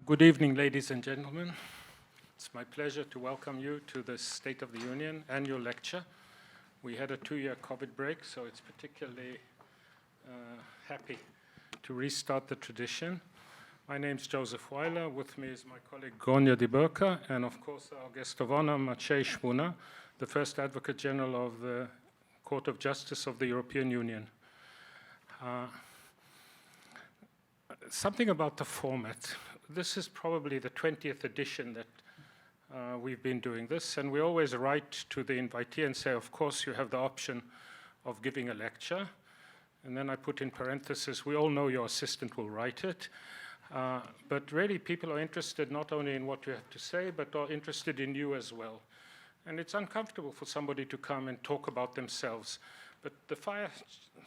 Good evening, ladies and gentlemen. It's my pleasure to welcome you to the State of the Union annual lecture. We had a 2-year COVID break, so it's particularly happy to restart the tradition. My name's Joseph Weiler. With me is my colleague Gonja Diberka, and of course our guest of honor, Maciej Szpuna, the first Advocate General of the Court of Justice of the European Union. Something about the format. This is probably the 20th edition that we've been doing this, and we always write to the invitee and say, of course, you have the option of giving a lecture. And then I put in parentheses, we all know your assistant will write it. But really, people are interested not only in what you have to say, but are interested in you as well. And it's uncomfortable for somebody to come and talk about themselves. But the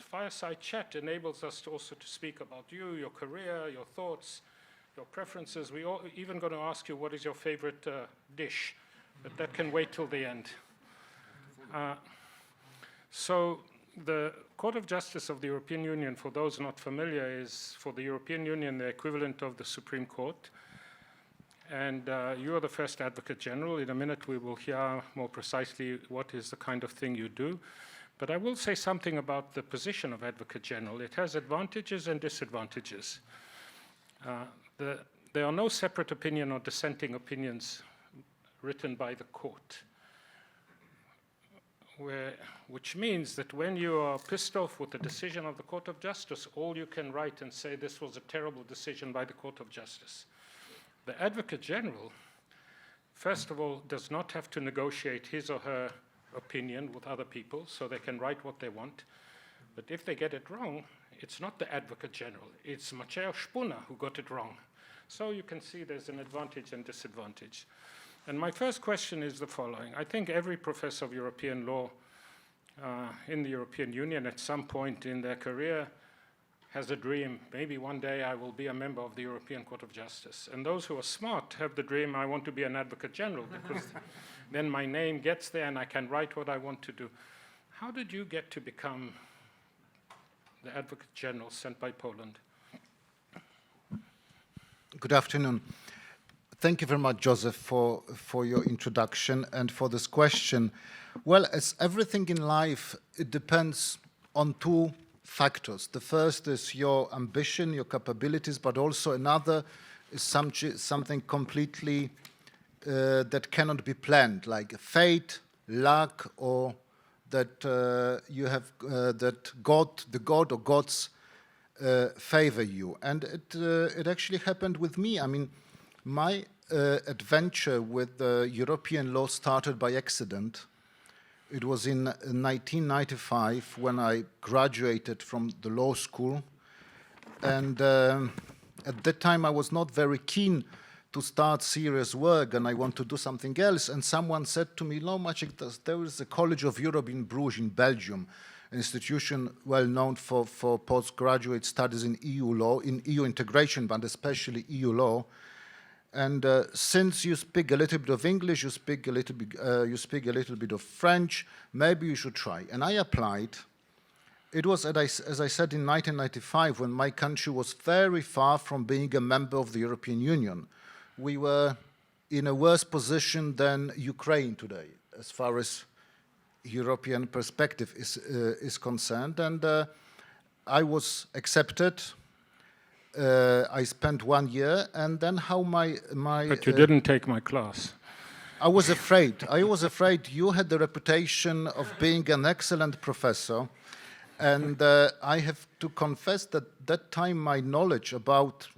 fireside chat enables us to also to speak about you, your career, your thoughts, your preferences. We're even going to ask you what is your favorite dish, but that can wait till the end. So the Court of Justice of the European Union, for those not familiar, is for the European Union the equivalent of the Supreme Court. And you are the first Advocate General. In a minute we will hear more precisely what is the kind of thing you do. But I will say something about the position of Advocate General. It has advantages and disadvantages. There are no separate opinion or dissenting opinions written by the court, which means that when you are pissed off with the decision of the Court of Justice, all you can write and say this was a terrible decision by the Court of Justice. The Advocate General, first of all, does not have to negotiate his or her opinion with other people, so they can write what they want. But if they get it wrong, it's not the Advocate General, it's Maciej Szpuna who got it wrong. So you can see there's an advantage and disadvantage. And my first question is the following. I think every professor of European law in the European Union at some point in their career has a dream. Maybe one day I will be a member of the European Court of Justice. And those who are smart have the dream, I want to be an Advocate General, because then my name gets there and I can write what I want to do. How did you get to become the Advocate General sent by Poland? Good afternoon. Thank you very much, Joseph, for your introduction and for this question. Well, as everything in life, it depends on two factors. The first is your ambition, your capabilities, but also another is something completely that cannot be planned, like fate, luck, or that you have that the God or gods favor you. And it actually happened with me. I mean, my adventure with European law started by accident. It was in 1995 when I graduated from the law school. And at that time I was not very keen to start serious work and I want to do something else. And someone said to me, no, Maciej, there is a College of Europe in Bruges in Belgium, an institution well known for postgraduate studies in EU law, in EU integration, but especially EU law. And since you speak a little bit of English, you speak a little bit of French, maybe you should try. And I applied. It was, as I said, in 1995, when my country was very far from being a member of the European Union. We were in a worse position than Ukraine today, as far as European perspective is concerned. And I was accepted. I spent 1 year, and then how my But you didn't take my class. I was afraid. I was afraid. You had the reputation of being an excellent professor, and I have to confess that that time my knowledge about,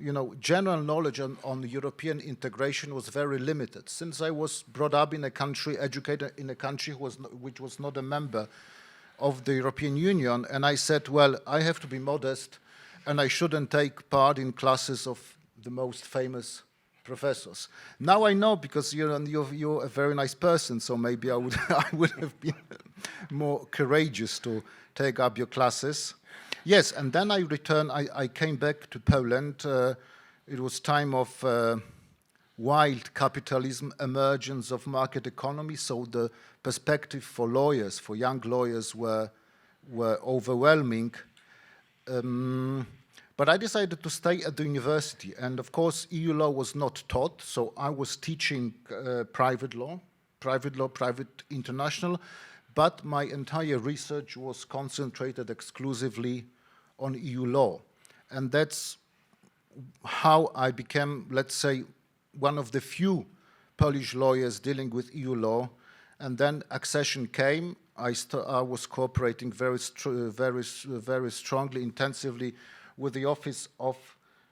general knowledge on European integration was very limited, since I was brought up in a country, educated in a country which was not a member of the European Union, and I said, well, I have to be modest, and I shouldn't take part in classes of the most famous professors. Now I know, because you're a very nice person, so maybe I would have been more courageous to take up your classes. Yes, and then I returned. I came back to Poland. It was time of wild capitalism, emergence of market economy. So the perspective for lawyers, for young lawyers, were overwhelming. But I decided to stay at the university, and of course EU law was not taught, so I was teaching private law, private international, but my entire research was concentrated exclusively on EU law. And that's how I became, let's say, one of the few Polish lawyers dealing with EU law. And then accession came. I was cooperating very strongly, intensively with the Office of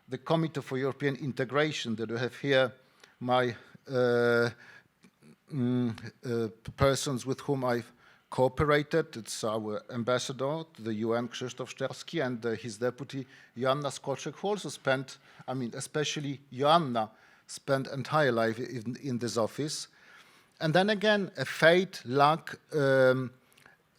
the Committee for European Integration, that you have here my persons with whom I've cooperated. It's our ambassador to the UN, Krzysztof Szczerski, and his deputy, Joanna Skoczek, who also spent, I mean, especially Joanna, spent entire life in this office. And then again, a fate, luck,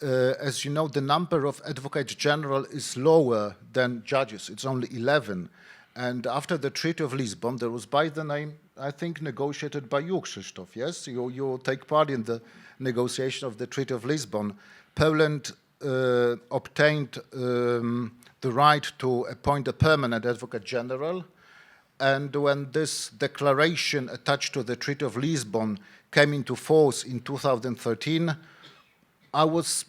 as you know, the number of advocates general is lower than judges. It's only 11. And after the Treaty of Lisbon, there was by the name, I think, negotiated by you, Krzysztof, yes? You take part in the negotiation of the Treaty of Lisbon. Poland obtained the right to appoint a permanent advocate general. And when this declaration attached to the Treaty of Lisbon came into force in 2013, I was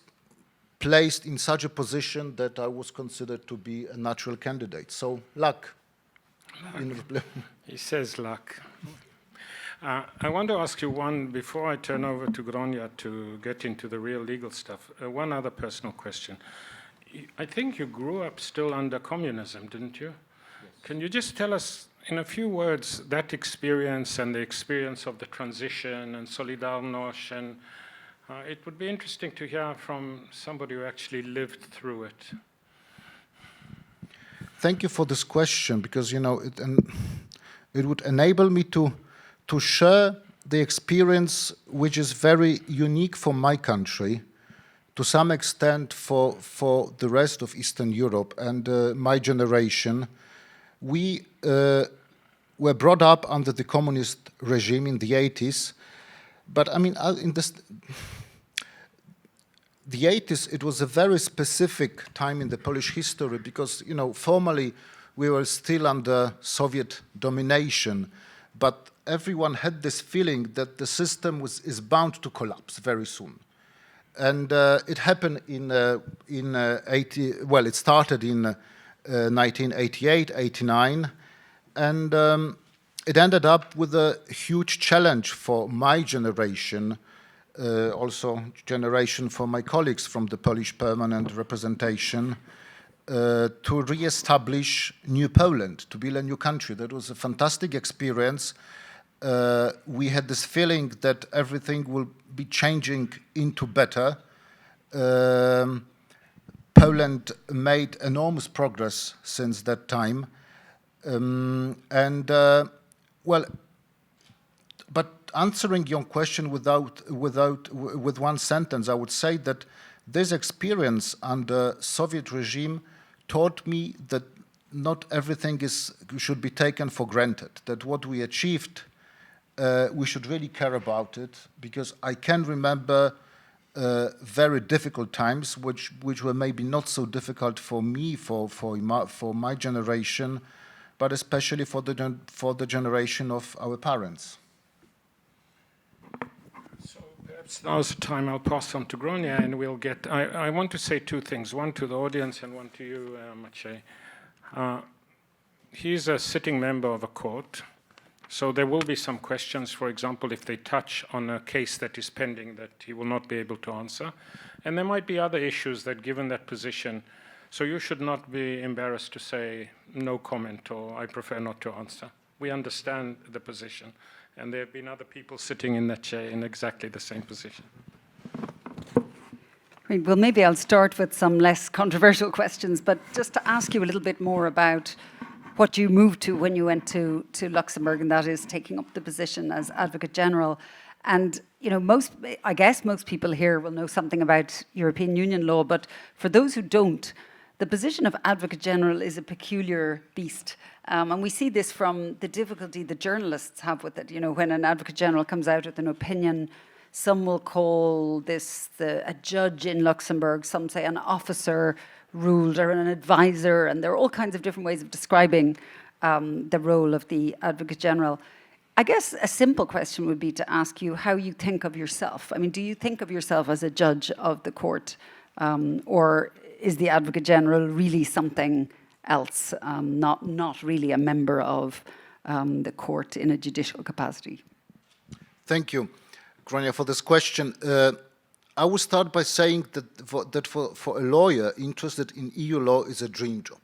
placed in such a position that I was considered to be a natural candidate. So, luck. He says luck. I want to ask you one, before I turn over to Gronia to get into the real legal stuff, one other personal question. I think you grew up still under communism, didn't you? Yes. Can you just tell us, in a few words, that experience and the experience of the transition and Solidarność, and it would be interesting to hear from somebody who actually lived through it. Thank you for this question, because it would enable me to share the experience which is very unique for my country, to some extent for the rest of Eastern Europe and my generation. We were brought up under the communist regime in the 80s, but I mean, the 80s, it was a very specific time in the Polish history because, formally we were still under Soviet domination, but everyone had this feeling that the system is bound to collapse very soon. And it happened it started in 1988, 89, and it ended up with a huge challenge for my generation, also generation for my colleagues from the Polish permanent representation, to re-establish New Poland, to build a new country. That was a fantastic experience. We had this feeling that everything will be changing into better. Poland made enormous progress since that time. But answering your question with one sentence, I would say that this experience under Soviet regime taught me that not everything should be taken for granted, that what we achieved, we should really care about it, because I can remember very difficult times, which were maybe not so difficult for me, for my generation, but especially for the generation of our parents. So perhaps now's the time I'll pass on to Gronia, and we'll get. I want to say two things: one to the audience and one to you, Maciej. He's a sitting member of a court. So there will be some questions, for example, if they touch on a case that is pending that he will not be able to answer. And there might be other issues that, given that position, so you should not be embarrassed to say no comment or I prefer not to answer. We understand the position. And there have been other people sitting in that chair in exactly the same position. Well, maybe I'll start with some less controversial questions, but just to ask you a little bit more about what you moved to when you went to Luxembourg, and that is taking up the position as Advocate General. And I guess most people here will know something about European Union law, but for those who don't, the position of Advocate General is a peculiar beast. And we see this from the difficulty the journalists have with it. When an Advocate General comes out with an opinion, some will call this a judge in Luxembourg, some say an officer ruled, or an advisor, and there are all kinds of different ways of describing the role of the Advocate General. I guess a simple question would be to ask you how you think of yourself. I mean, do you think of yourself as a judge of the court, or is the Advocate General really something else, not really a member of the court in a judicial capacity? Thank you, Grania, for this question. I will start by saying that for a lawyer interested in EU law is a dream job.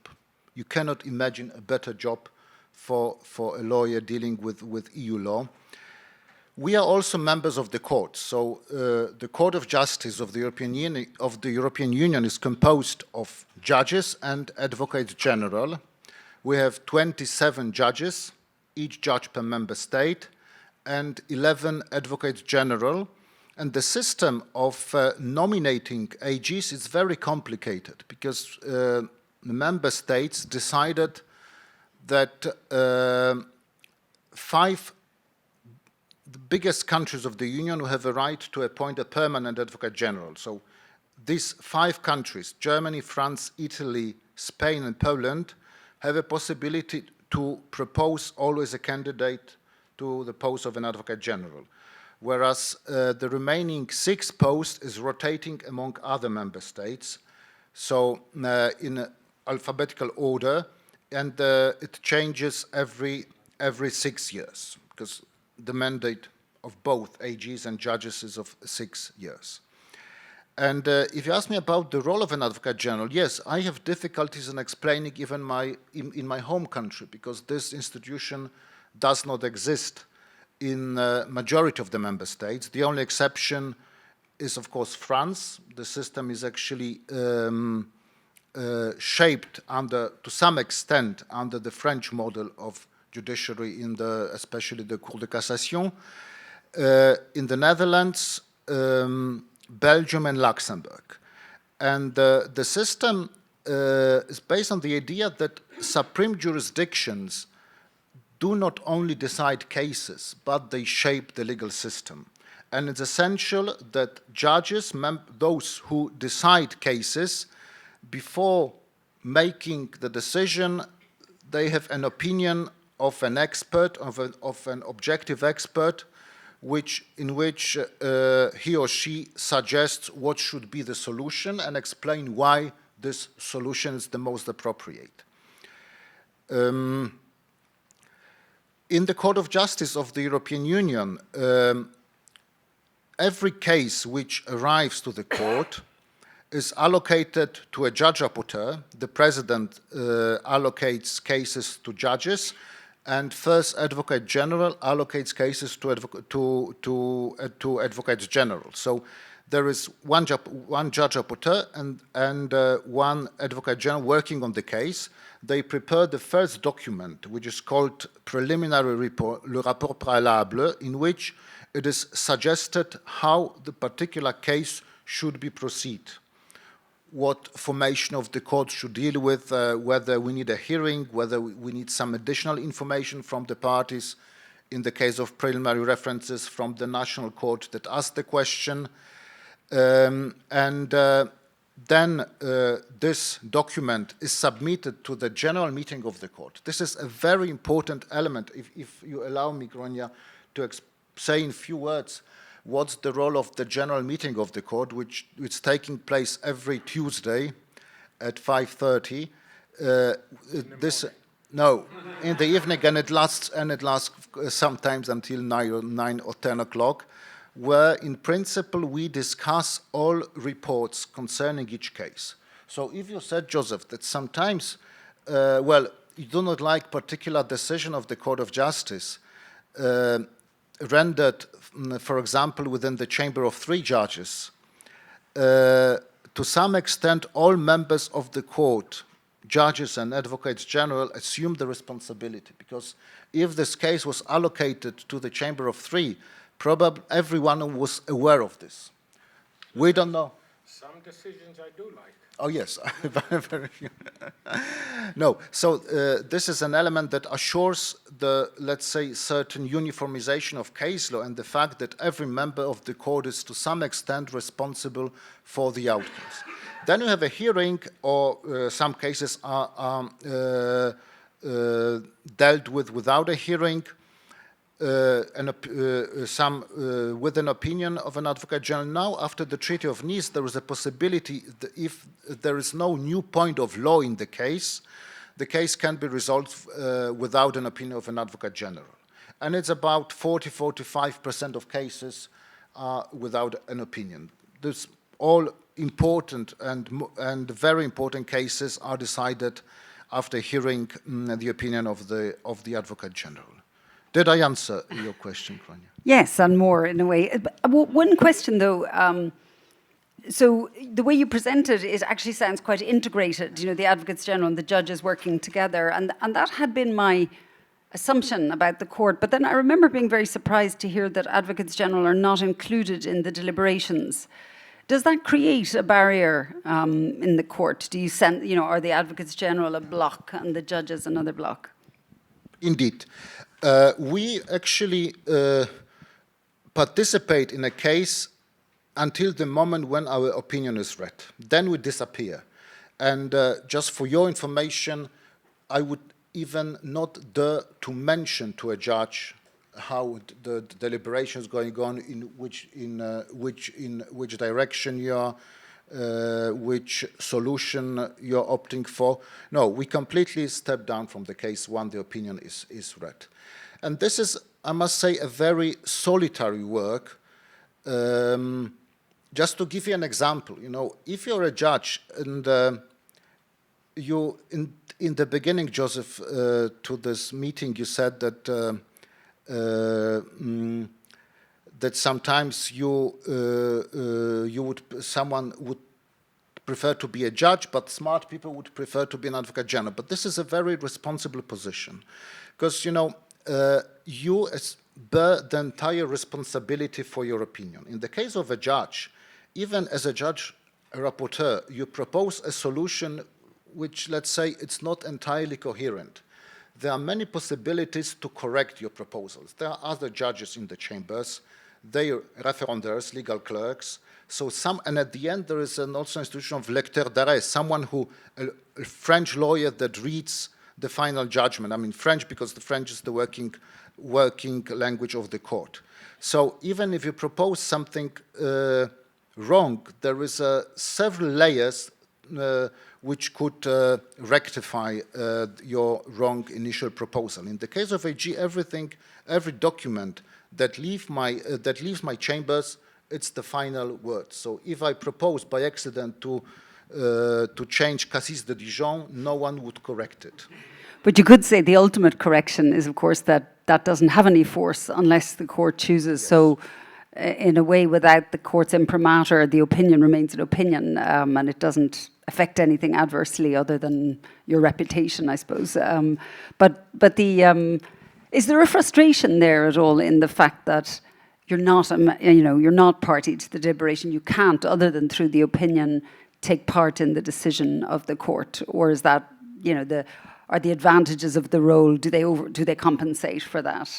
You cannot imagine a better job for a lawyer dealing with EU law. We are also members of the court. So the Court of Justice of the European Union is composed of judges and advocates general. We have 27 judges, each judge per member state, and 11 advocates general. And the system of nominating AGs is very complicated because the member states decided that the biggest countries of the Union have a right to appoint a permanent advocate general. So these 5 countries, Germany, France, Italy, Spain, and Poland, have a possibility to propose always a candidate to the post of an advocate general, whereas the remaining 6 posts is rotating among other member states, so in alphabetical order, and it changes every 6 years, because the mandate of both AGs and judges is of 6 years. And if you ask me about the role of an advocate general, yes, I have difficulties in explaining even in my home country, because this institution does not exist in majority of the member states. The only exception is, of course, France. The system is actually shaped to some extent under the French model of judiciary, especially the Cour de Cassation. In the Netherlands, Belgium, and Luxembourg. And the system is based on the idea that supreme jurisdictions do not only decide cases, but they shape the legal system. And it's essential that judges, those who decide cases, before making the decision, they have an opinion of an expert, of an objective expert, in which he or she suggests what should be the solution and explain why this solution is the most appropriate. In the Court of Justice of the European Union, every case which arrives to the court is allocated to a judge rapporteur. The president allocates cases to judges, and first advocate general allocates cases to advocates general. So there is one judge rapporteur and one advocate general working on the case. They prepare the first document, which is called preliminary report, le rapport préalable, in which it is suggested how the particular case should be proceed, what formation of the court should deal with, whether we need a hearing, whether we need some additional information from the parties, in the case of preliminary references from the national court that asked the question. Then this document is submitted to the general meeting of the court. This is a very important element. If you allow me, Grania, to say in few words what's the role of the general meeting of the court, which is taking place every Tuesday at 5:30. In the evening, and it lasts sometimes until 9 or 10 o'clock. Where in principle we discuss all reports concerning each case. So if you said, Joseph, that sometimes, you do not like particular decision of the Court of Justice rendered, for example, within the chamber of 3 judges, to some extent all members of the court, judges and advocates general, assume the responsibility, because if this case was allocated to the chamber of 3, probably everyone was aware of this. We don't know. Some decisions I do like. Oh, yes. Very few. No, so this is an element that assures the, let's say, certain uniformization of case law and the fact that every member of the court is to some extent responsible for the outcomes. Then you have a hearing, or some cases are dealt with without a hearing. With an opinion of an advocate general. Now, after the Treaty of Nice, there is a possibility that if there is no new point of law in the case can be resolved without an opinion of an advocate general. And it's about 40–45% of cases without an opinion. This all important and very important cases are decided after hearing the opinion of the advocate general. Did I answer your question, Grania? Yes, and more in a way. One question, though. So the way you present it, it actually sounds quite integrated. You know, the advocates general and the judges working together, and that had been my assumption about the court. But then I remember being very surprised to hear that advocates general are not included in the deliberations. Does that create a barrier in the court? Do you send, you know, are the advocates general a block and the judges another block? Indeed. We actually participate in a case until the moment when our opinion is read. Then we disappear. And just for your information, I would even not dare to mention to a judge how the deliberation is going on, in which direction you are, which solution you're opting for. No, we completely step down from the case when the opinion is read. And this is, I must say, a very solitary work. Just to give you an example, you know, if you're a judge and you, in the beginning, Joseph, to this meeting, you said that that sometimes someone would prefer to be a judge, but smart people would prefer to be an advocate general. But this is a very responsible position, because you know you bear the entire responsibility for your opinion. In the case of a judge, even as a judge, a rapporteur, you propose a solution which, let's say, it's not entirely coherent. There are many possibilities to correct your proposals. There are other judges in the chambers, they are referendars, legal clerks. So and at the end there is also an institution of lecteur d'arrêt, someone who, a French lawyer that reads the final judgment. I mean French because the French is the working language of the court. So even if you propose something wrong, there is several layers which could rectify your wrong initial proposal. In the case of AG, every document that leaves my chambers, it's the final word. So if I propose by accident to change Cassis de Dijon, no one would correct it. But you could say the ultimate correction is, of course, that doesn't have any force unless the court chooses. Yes. So in a way, without the court's imprimatur, the opinion remains an opinion, and it doesn't affect anything adversely other than your reputation, I suppose. Is there a frustration there at all in the fact that you're not party to the deliberation? You can't, other than through the opinion, take part in the decision of the court, or is that, you know, are the advantages of the role, do they compensate for that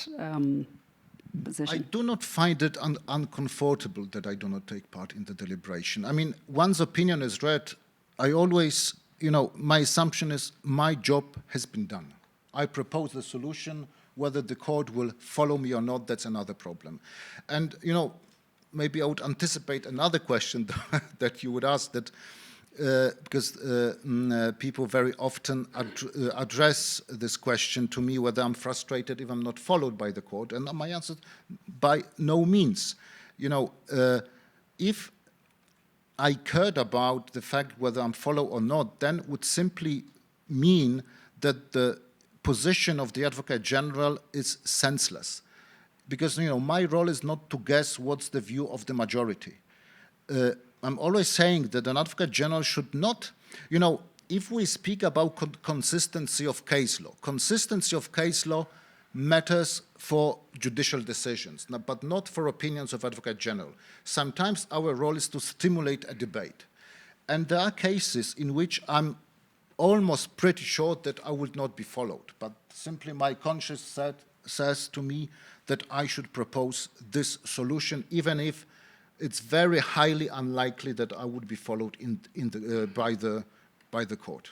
position? I do not find it uncomfortable that I do not take part in the deliberation. I mean, once opinion is read, I always, you know, my assumption is my job has been done. I propose the solution. Whether the court will follow me or not, that's another problem. And, you know, maybe I would anticipate another question that you would ask, that because people very often address this question to me, whether I'm frustrated if I'm not followed by the court. And my answer, by no means. You know, if I cared about the fact whether I'm followed or not, then would simply mean that the position of the Advocate General is senseless. Because, you know, my role is not to guess what's the view of the majority. I'm always saying that an Advocate General should not, you know, if we speak about consistency of case law matters for judicial decisions, but not for opinions of Advocate General. Sometimes our role is to stimulate a debate. And there are cases in which I'm almost pretty sure that I would not be followed, but simply my conscience says to me that I should propose this solution, even if it's very highly unlikely that I would be followed by the court.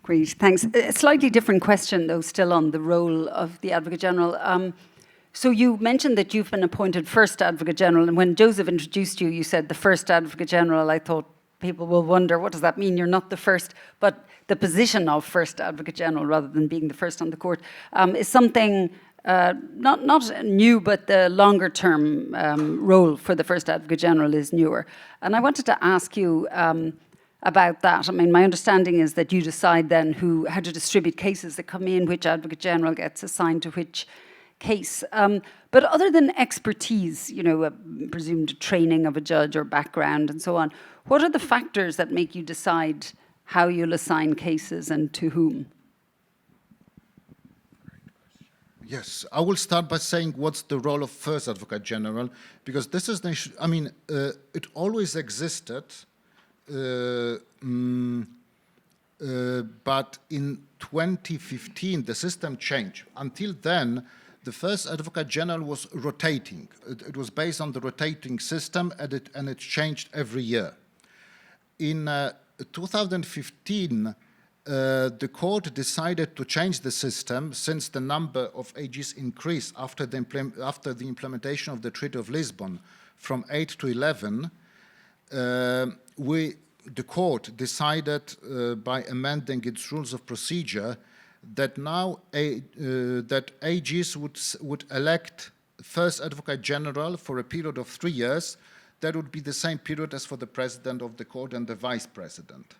Great, thanks. A slightly different question, though, still on the role of the Advocate General. So you mentioned that you've been appointed first Advocate General, and when Joseph introduced you, you said the first Advocate General. I thought people will wonder, what does that mean? You're not the first, but the position of first Advocate General, rather than being the first on the court, is something not new, but the longer term role for the first Advocate General is newer. And I wanted to ask you about that. I mean, my understanding is that you decide then how to distribute cases that come in, which Advocate General gets assigned to which case. But other than expertise, presumed training of a judge or background and so on, what are the factors that make you decide how you'll assign cases and to whom? Yes, I will start by saying what's the role of first Advocate General, because this is, it always existed, but in 2015 the system changed. Until then, the first Advocate General was rotating. It was based on the rotating system, and it changed every year. In 2015, the court decided to change the system since the number of AGs increased after the implementation of the Treaty of Lisbon from 8 to 11. The court decided by amending its rules of procedure that now that AGs would elect first Advocate General for a period of 3 years. That would be the same period as for the President of the Court and the Vice President.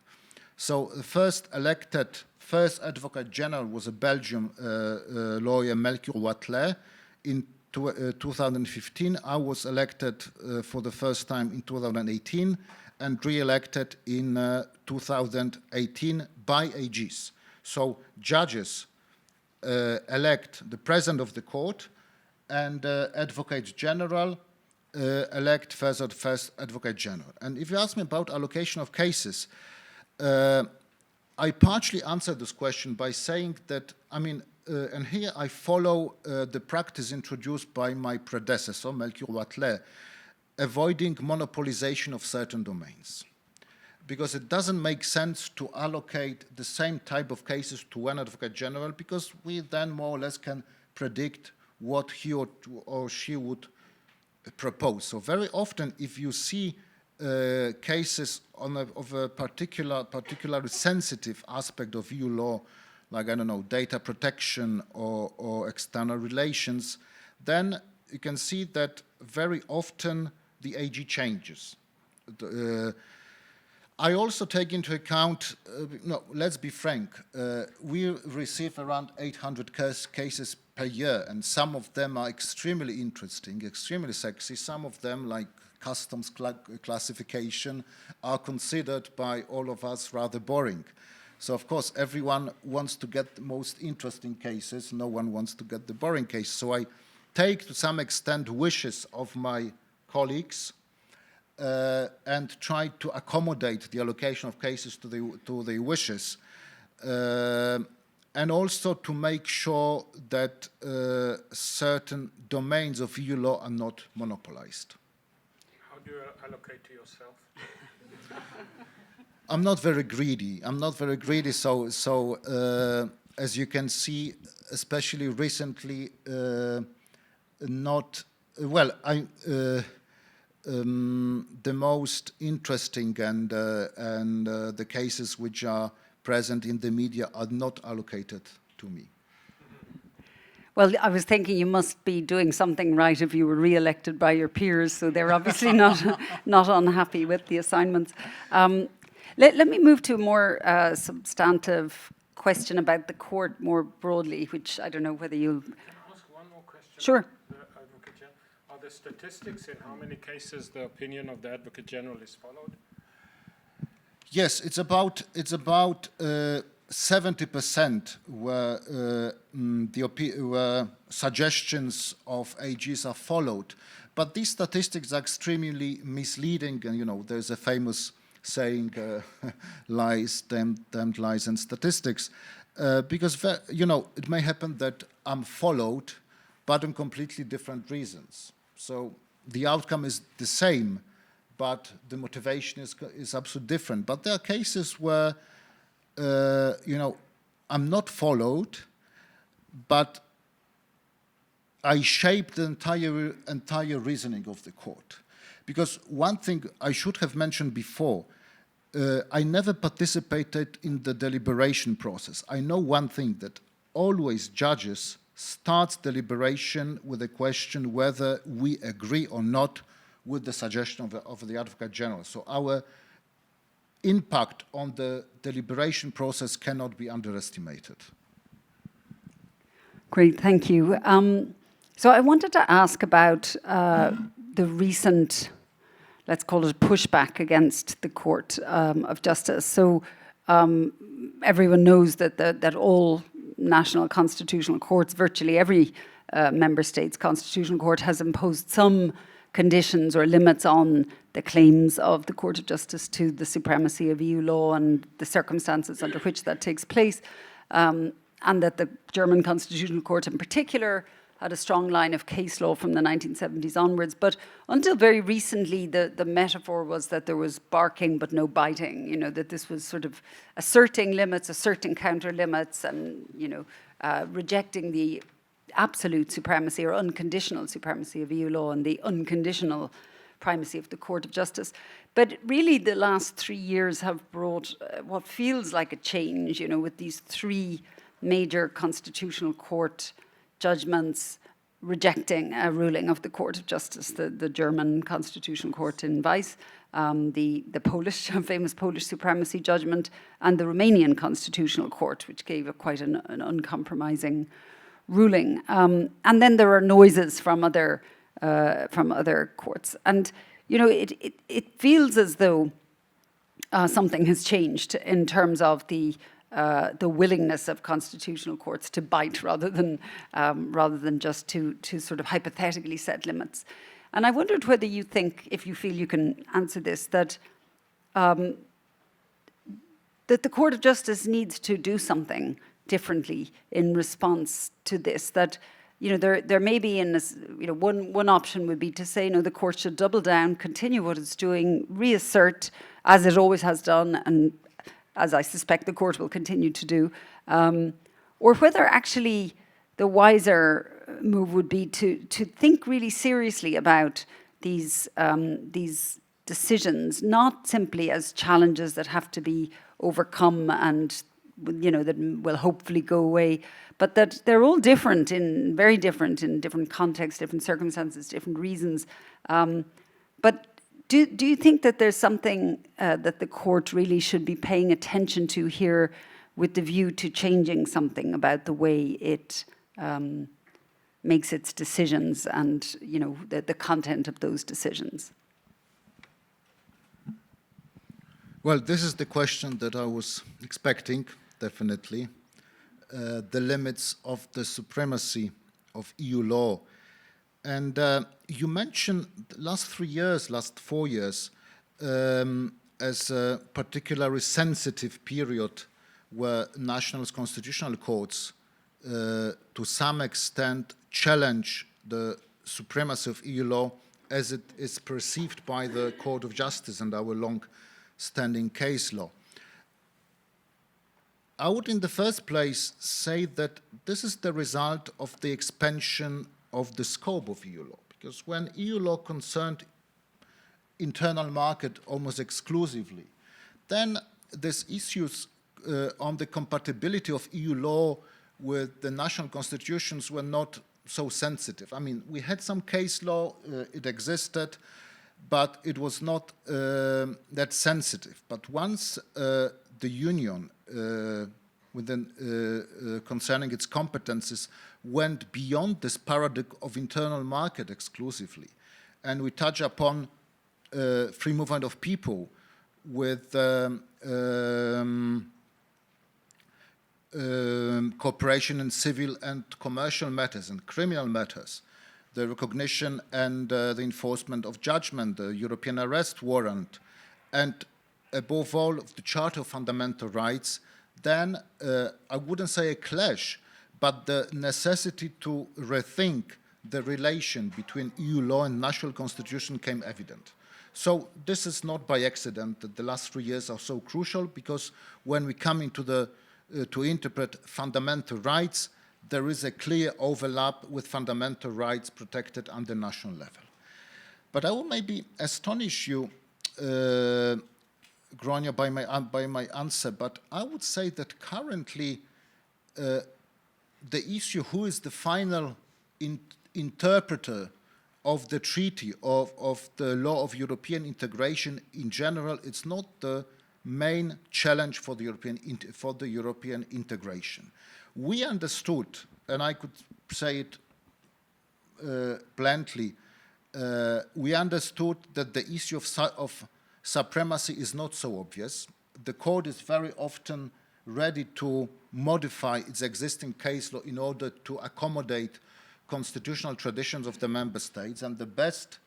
So the first elected first Advocate General was a Belgian lawyer, Melchior Wathelet. In 2015, I was elected for the first time in 2018 and re-elected in 2018 by AGs. So judges elect the President of the Court, and Advocate General elect first Advocate General. And if you ask me about allocation of cases, I partially answered this question by saying that, and here I follow the practice introduced by my predecessor, Melchior Wathelet, avoiding monopolization of certain domains. Because it doesn't make sense to allocate the same type of cases to one Advocate General, because we then more or less can predict what he or she would propose. So very often, if you see cases of a particularly sensitive aspect of EU law, like, data protection or external relations, then you can see that very often the AG changes. I also take into account, let's be frank, we receive around 800 cases per year, and some of them are extremely interesting, extremely sexy. Some of them, like customs classification, are considered by all of us rather boring. So, of course, everyone wants to get the most interesting cases. No one wants to get the boring cases. So I take, to some extent, wishes of my colleagues and try to accommodate the allocation of cases to the wishes, and also to make sure that certain domains of EU law are not monopolized. How do you allocate to yourself? I'm not very greedy. So as you can see, especially recently, the most interesting and the cases which are present in the media are not allocated to me. Well, I was thinking you must be doing something right if you were re-elected by your peers, so they're obviously not unhappy with the assignments. Let me move to a more substantive question about the court more broadly, which I don't know whether you'll... Can I ask one more question? Sure. Are there statistics in how many cases the opinion of the Advocate General is followed? Yes, it's about 70% were suggestions of AGs are followed. But these statistics are extremely misleading, and there's a famous saying, lies, damned lies and statistics, because it may happen that I'm followed, but on completely different reasons. So the outcome is the same, but the motivation is absolutely different. But there are cases where, I'm not followed, but I shape the entire reasoning of the court. Because one thing I should have mentioned before, I never participated in the deliberation process. I know one thing, that always judges start deliberation with a question whether we agree or not with the suggestion of the Advocate General. So our impact on the deliberation process cannot be underestimated. Great, thank you. So I wanted to ask about the recent, let's call it, pushback against the Court of Justice. So everyone knows that all national constitutional courts, virtually every member state's constitutional court, has imposed some conditions or limits on the claims of the Court of Justice to the supremacy of EU law and the circumstances under which that takes place, and that the German Constitutional Court in particular had a strong line of case law from the 1970s onwards. But until very recently, the metaphor was that there was barking but no biting, that this was sort of asserting limits, asserting counter limits, and, rejecting the absolute supremacy or unconditional supremacy of EU law and the unconditional primacy of the Court of Justice. But really the last 3 years have brought what feels like a change, with these 3 major constitutional court judgments rejecting a ruling of the Court of Justice, the German Constitutional Court in Weiss, the Polish, famous Polish supremacy judgment, and the Romanian Constitutional Court, which gave quite an uncompromising ruling. And then there are noises from other courts. And, it feels as though something has changed in terms of the willingness of constitutional courts to bite rather than just to sort of hypothetically set limits. And I wondered whether you think, if you feel you can answer this, that the Court of Justice needs to do something differently in response to this. That there may be in this, one option would be to say, no, the court should double down, continue what it's doing, reassert as it always has done, and as I suspect the court will continue to do, or whether actually the wiser move would be to think really seriously about these decisions, not simply as challenges that have to be overcome and that will hopefully go away, but that they're all very different in different contexts, different circumstances, different reasons. But do you think that there's something that the court really should be paying attention to here, with the view to changing something about the way it makes its decisions and the content of those decisions? Well, this is the question that I was expecting, definitely. The limits of the supremacy of EU law. And you mentioned the last 3 years, last 4 years, as a particularly sensitive period where national constitutional courts, to some extent, challenge the supremacy of EU law as it is perceived by the Court of Justice and our long-standing case law. I would, in the first place, say that this is the result of the expansion of the scope of EU law, because when EU law concerned internal market almost exclusively, then these issues on the compatibility of EU law with the national constitutions were not so sensitive. I mean, we had some case law, it existed, but it was not that sensitive. But once the Union, concerning its competences, went beyond this paradigm of internal market exclusively, and we touch upon free movement of people with cooperation in civil and commercial matters and criminal matters, the recognition and the enforcement of judgment, the European arrest warrant, and above all, of the Charter of Fundamental Rights, then I wouldn't say a clash, but the necessity to rethink the relation between EU law and national constitution came evident. So this is not by accident that the last 3 years are so crucial, because when we come into the to interpret fundamental rights, there is a clear overlap with fundamental rights protected under national level. But I will maybe astonish you, Gronia, by my answer, but I would say that currently the issue who is the final interpreter of the treaty, of the law of European integration in general, it's not the main challenge for the European integration. We understood, and I could say it bluntly, we understood that the issue of supremacy is not so obvious. The court is very often ready to modify its existing case law in order to accommodate constitutional traditions of the member states, and the best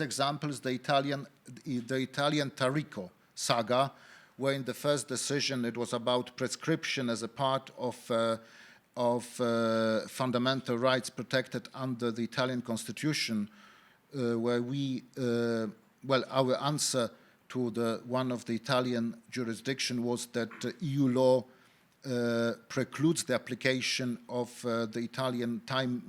example is the Italian Taricco saga, where in the first decision it was about prescription as a part of fundamental rights protected under the Italian constitution, where our answer to one of the Italian jurisdiction was that EU law precludes the application of the Italian time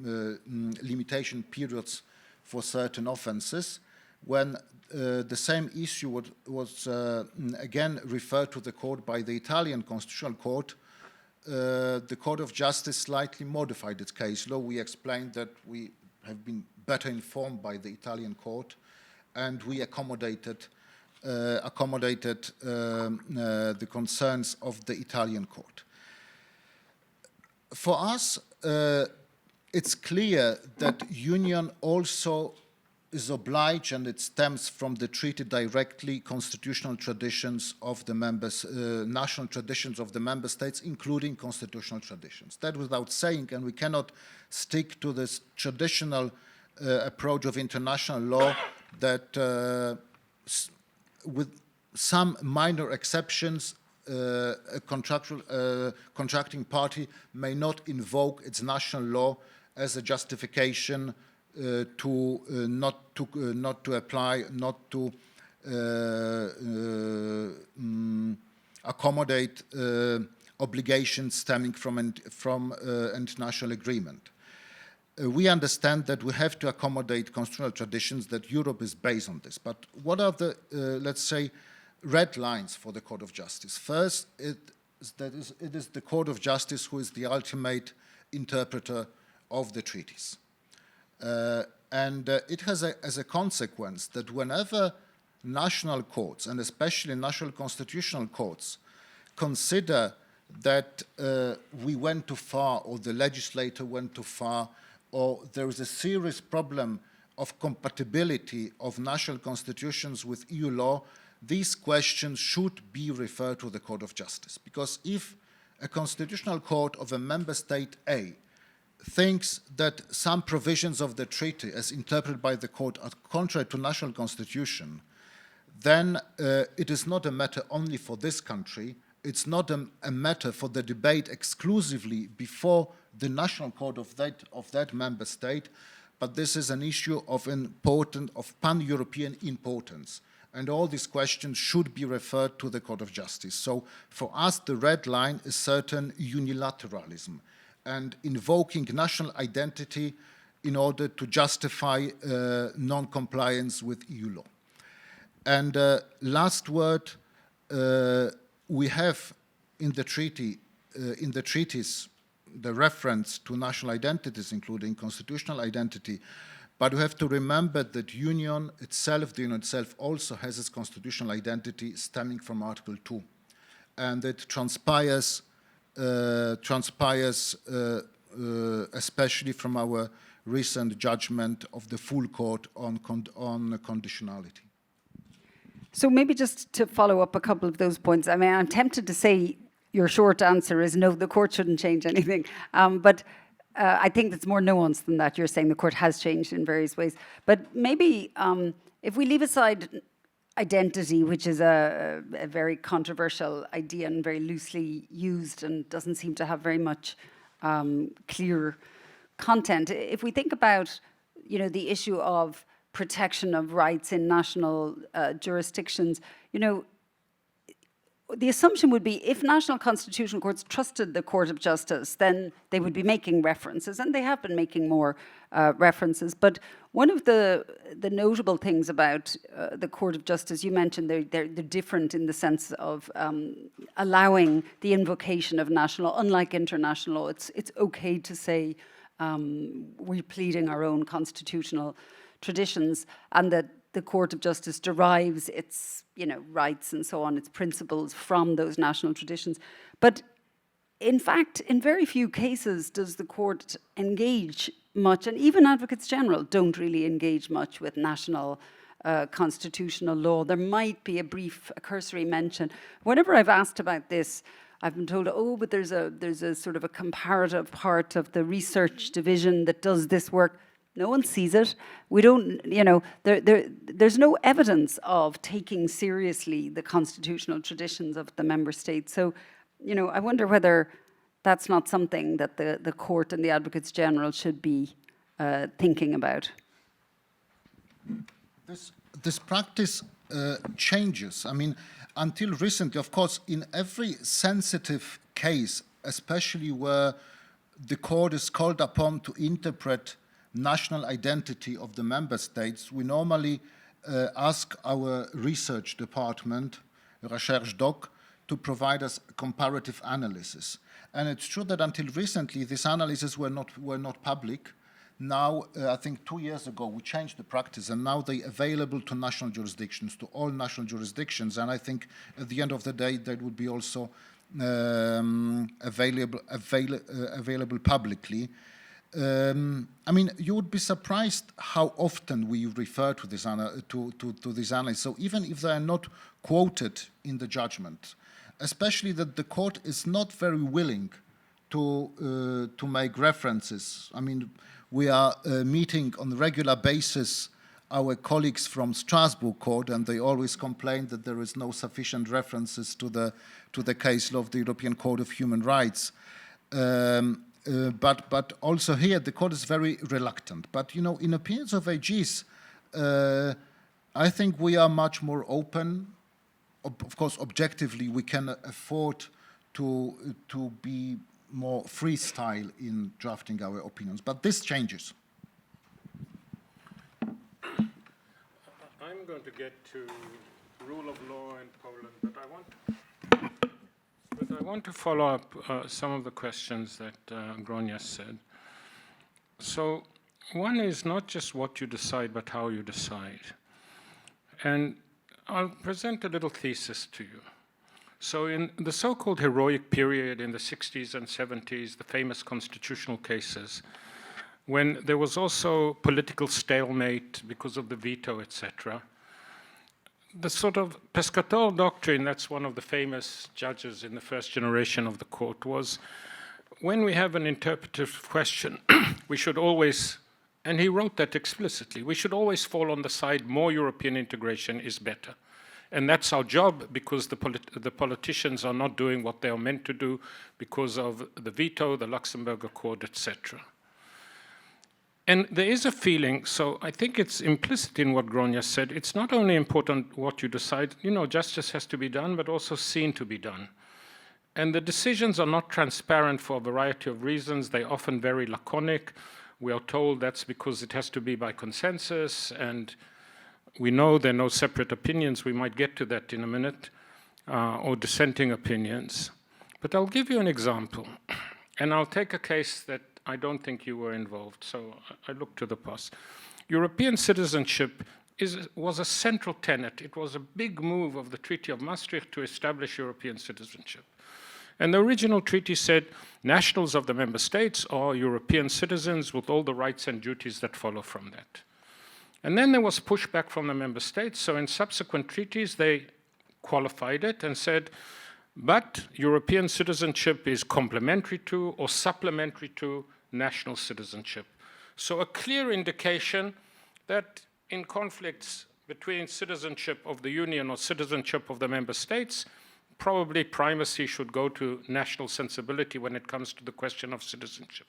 limitation periods for certain offenses, when the same issue was again referred to the court by the Italian Constitutional Court. The Court of Justice slightly modified its case law. We explained that we have been better informed by the Italian court, and we accommodated the concerns of the Italian court. For us, it's clear that Union also is obliged, and it stems from the treaty directly, constitutional traditions of the members, national traditions of the member states, including constitutional traditions. That without saying, and we cannot stick to this traditional approach of international law that with some minor exceptions, a contracting party may not invoke its national law as a justification not to apply, not to accommodate obligations stemming from international agreement. We understand that we have to accommodate constitutional traditions, that Europe is based on this. But what are the, let's say, red lines for the Court of Justice? First, it is the Court of Justice who is the ultimate interpreter of the treaties. And it has as a consequence that whenever national courts, and especially national constitutional courts, consider that we went too far, or the legislator went too far, or there is a serious problem of compatibility of national constitutions with EU law, these questions should be referred to the Court of Justice. Because if a constitutional court of a member state A thinks that some provisions of the treaty, as interpreted by the court, are contrary to national constitution, then it is not a matter only for this country. It's not a matter for the debate exclusively before the national court of that member state, but this is an issue of pan-European importance. And all these questions should be referred to the Court of Justice. So for us, the red line is certain unilateralism and invoking national identity in order to justify non-compliance with EU law. And last word, we have in the treaties, the reference to national identities, including constitutional identity, but we have to remember that the Union itself also has its constitutional identity stemming from Article 2. And it transpires especially from our recent judgment of the full court on conditionality. So maybe just to follow up a couple of those points, I mean, I'm tempted to say your short answer is no, the court shouldn't change anything. But I think it's more nuanced than that. You're saying the court has changed in various ways. But maybe if we leave aside identity, which is a very controversial idea and very loosely used and doesn't seem to have very much clear content. If we think about, the issue of protection of rights in national jurisdictions, the assumption would be if national constitutional courts trusted the Court of Justice, then they would be making references, and they have been making more references. But one of the notable things about the Court of Justice, you mentioned they're different in the sense of allowing the invocation of national, unlike international law. It's okay to say we're pleading our own constitutional traditions, and that the Court of Justice derives its, rights and so on, its principles from those national traditions. But in fact, in very few cases does the court engage much, and even advocates general don't really engage much with national constitutional law. There might be a brief, cursory mention. Whenever I've asked about this, I've been told, but there's a sort of a comparative part of the research division that does this work. No one sees it. We don't, there's no evidence of taking seriously the constitutional traditions of the member states. So, I wonder whether that's not something that the court and the advocates general should be thinking about. This practice changes. I mean, until recently, of course, in every sensitive case, especially where the court is called upon to interpret national identity of the member states, we normally ask our research department, Recherche Doc, to provide us comparative analysis. And it's true that until recently, these analyses were not public. Now, I think 2 years ago, we changed the practice, and now they're available to national jurisdictions, to all national jurisdictions. And I think at the end of the day, that would be also available publicly. I mean, you would be surprised how often we refer to this analysis. So even if they are not quoted in the judgment, especially that the court is not very willing to make references. I mean, we are meeting on a regular basis our colleagues from Strasbourg Court, and they always complain that there is no sufficient references to the case law of the European Court of Human Rights. But also here, the court is very reluctant. But, in opinions of AGs, I think we are much more open. Of course, objectively, we can afford to be more freestyle in drafting our opinions. But this changes. I'm going to get to rule of law in Poland, but I want to follow up some of the questions that Gronia said. So one is not just what you decide, but how you decide. And I'll present a little thesis to you. So in the so-called heroic period in the 60s and 70s, the famous constitutional cases, when there was also political stalemate because of the veto, etc., the sort of Pescatore doctrine, that's one of the famous judges in the first generation of the court, was when we have an interpretive question, we should always, and he wrote that explicitly, we should always fall on the side more European integration is better. And that's our job because the politicians are not doing what they are meant to do because of the veto, the Luxembourg Accord, etc. And there is a feeling, so I think it's implicit in what Gronia said, it's not only important what you decide, justice has to be done, but also seen to be done. And the decisions are not transparent for a variety of reasons. They're often very laconic. We are told that's because it has to be by consensus, and we know there are no separate opinions. We might get to that in a minute, or dissenting opinions. But I'll give you an example, and I'll take a case that I don't think you were involved, so I look to the past. European citizenship was a central tenet. It was a big move of the Treaty of Maastricht to establish European citizenship. And the original treaty said nationals of the member states are European citizens with all the rights and duties that follow from that. And then there was pushback from the member states, so in subsequent treaties they qualified it and said But European citizenship is complementary to or supplementary to national citizenship. So a clear indication that in conflicts between citizenship of the Union or citizenship of the member states, probably primacy should go to national sensibility when it comes to the question of citizenship.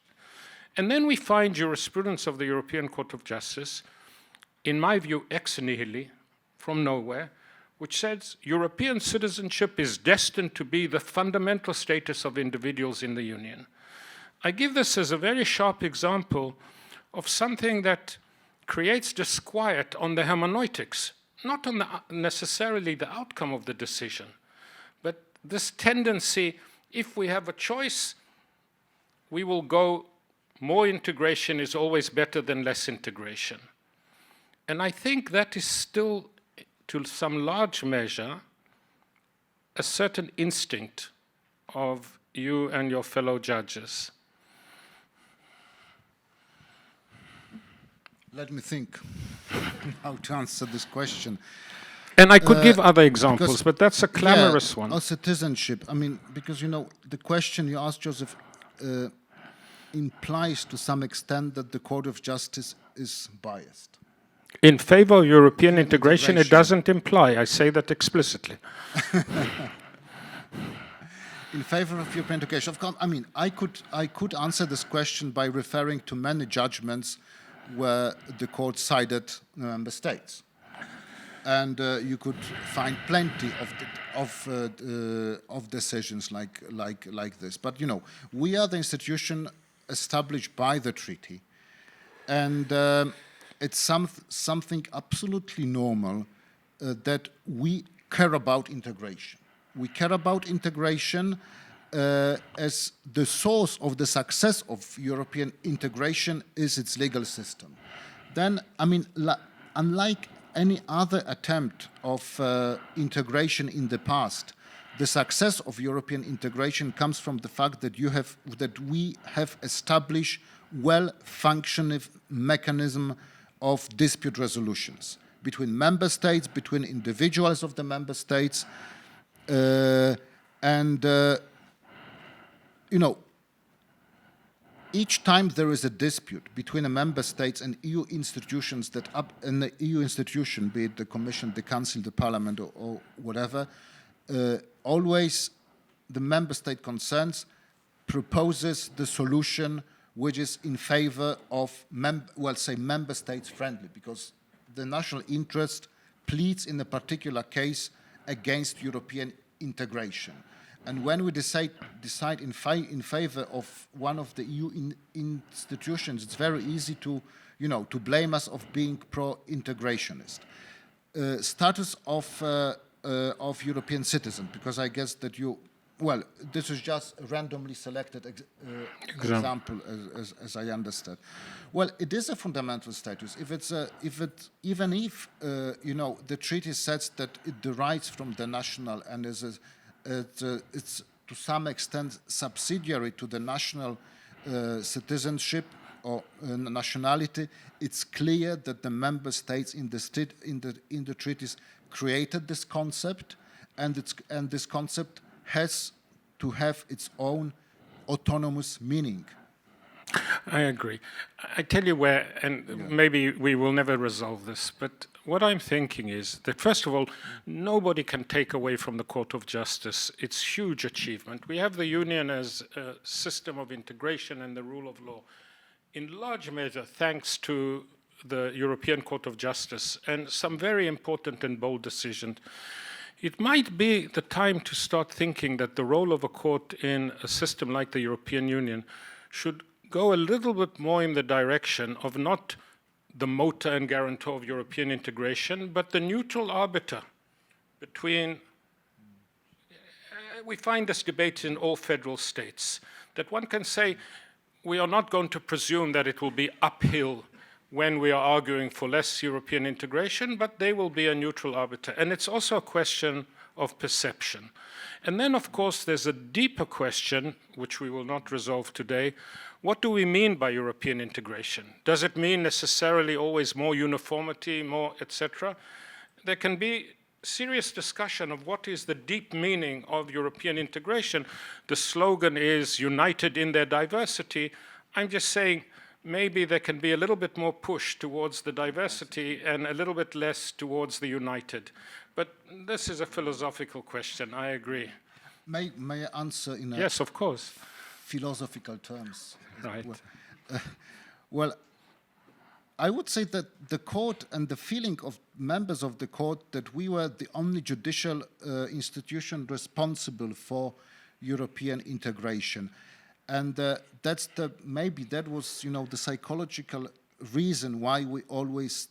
And then we find jurisprudence of the European Court of Justice, in my view, ex nihilo, from nowhere, which says European citizenship is destined to be the fundamental status of individuals in the Union. I give this as a very sharp example of something that creates disquiet on the hermeneutics, not on necessarily the outcome of the decision, but this tendency, if we have a choice, we will go, more integration is always better than less integration. And I think that is still, to some large measure, a certain instinct of you and your fellow judges. Let me think how to answer this question. And I could give other examples, because- but that's a clamorous Yeah, one. on citizenship, I mean, because, you know, the question you asked, Joseph, implies to some extent that the Court of Justice is biased. In favor of European integration, it integration. doesn't imply. I say that explicitly. In favor of European integration, of course, I mean, I could answer this question by referring to many judgments where the court sided the member states. And you could find plenty of decisions like this. But, you know, we are the institution established by the treaty. And it's something absolutely normal that we care about integration. We care about integration as the source of the success of European integration is its legal system. Then, I mean, unlike any other attempt of integration in the past, the success of European integration comes from the fact that we have established well-functioning mechanism of dispute resolutions between member states, between individuals of the member states, you know, each time there is a dispute between a member states and EU institutions and the EU institution, be it the Commission, the Council, the Parliament, or whatever, always the member state concerns proposes the solution which is in favor of, member states friendly, because the national interest pleads in a particular case against European integration. And when we decide in favor of one of the EU institutions, it's very easy to blame us of being pro-integrationist. Status of European citizen, because I guess that this is just a randomly selected example, as I understand. Well, it is a fundamental status. Even if the treaty says that it derives from the national and it's to some extent subsidiary to the national citizenship or nationality, it's clear that the member states in the treaties created this concept, and this concept has to have its own autonomous meaning. I agree. I tell you where, and maybe we will never resolve this, but what I'm thinking is that, first of all, nobody can take away from the Court of Justice its huge achievement. We have the Union as a system of integration and the rule of law, in large measure thanks to the European Court of Justice and some very important and bold decisions. It might be the time to start thinking that the role of a court in a system like the European Union should go a little bit more in the direction of not the motor and guarantor of European integration, but the neutral arbiter between, we find this debate in all federal states, that one can say we are not going to presume that it will be uphill when we are arguing for less European integration, but they will be a neutral arbiter. And it's also a question of perception. And then, of course, there's a deeper question, which we will not resolve today. What do we mean by European integration? Does it mean necessarily always more uniformity, more etc.? There can be serious discussion of what is the deep meaning of European integration. The slogan is united in their diversity. I'm just saying maybe there can be a little bit more push towards the diversity and a little bit less towards the united. But this is a philosophical question, I agree. May I answer in Yes, of course. philosophical terms? Right. Well, I would say that the court and the feeling of members of the court that we were the only judicial institution responsible for European integration. And that's maybe that was, the psychological reason why we always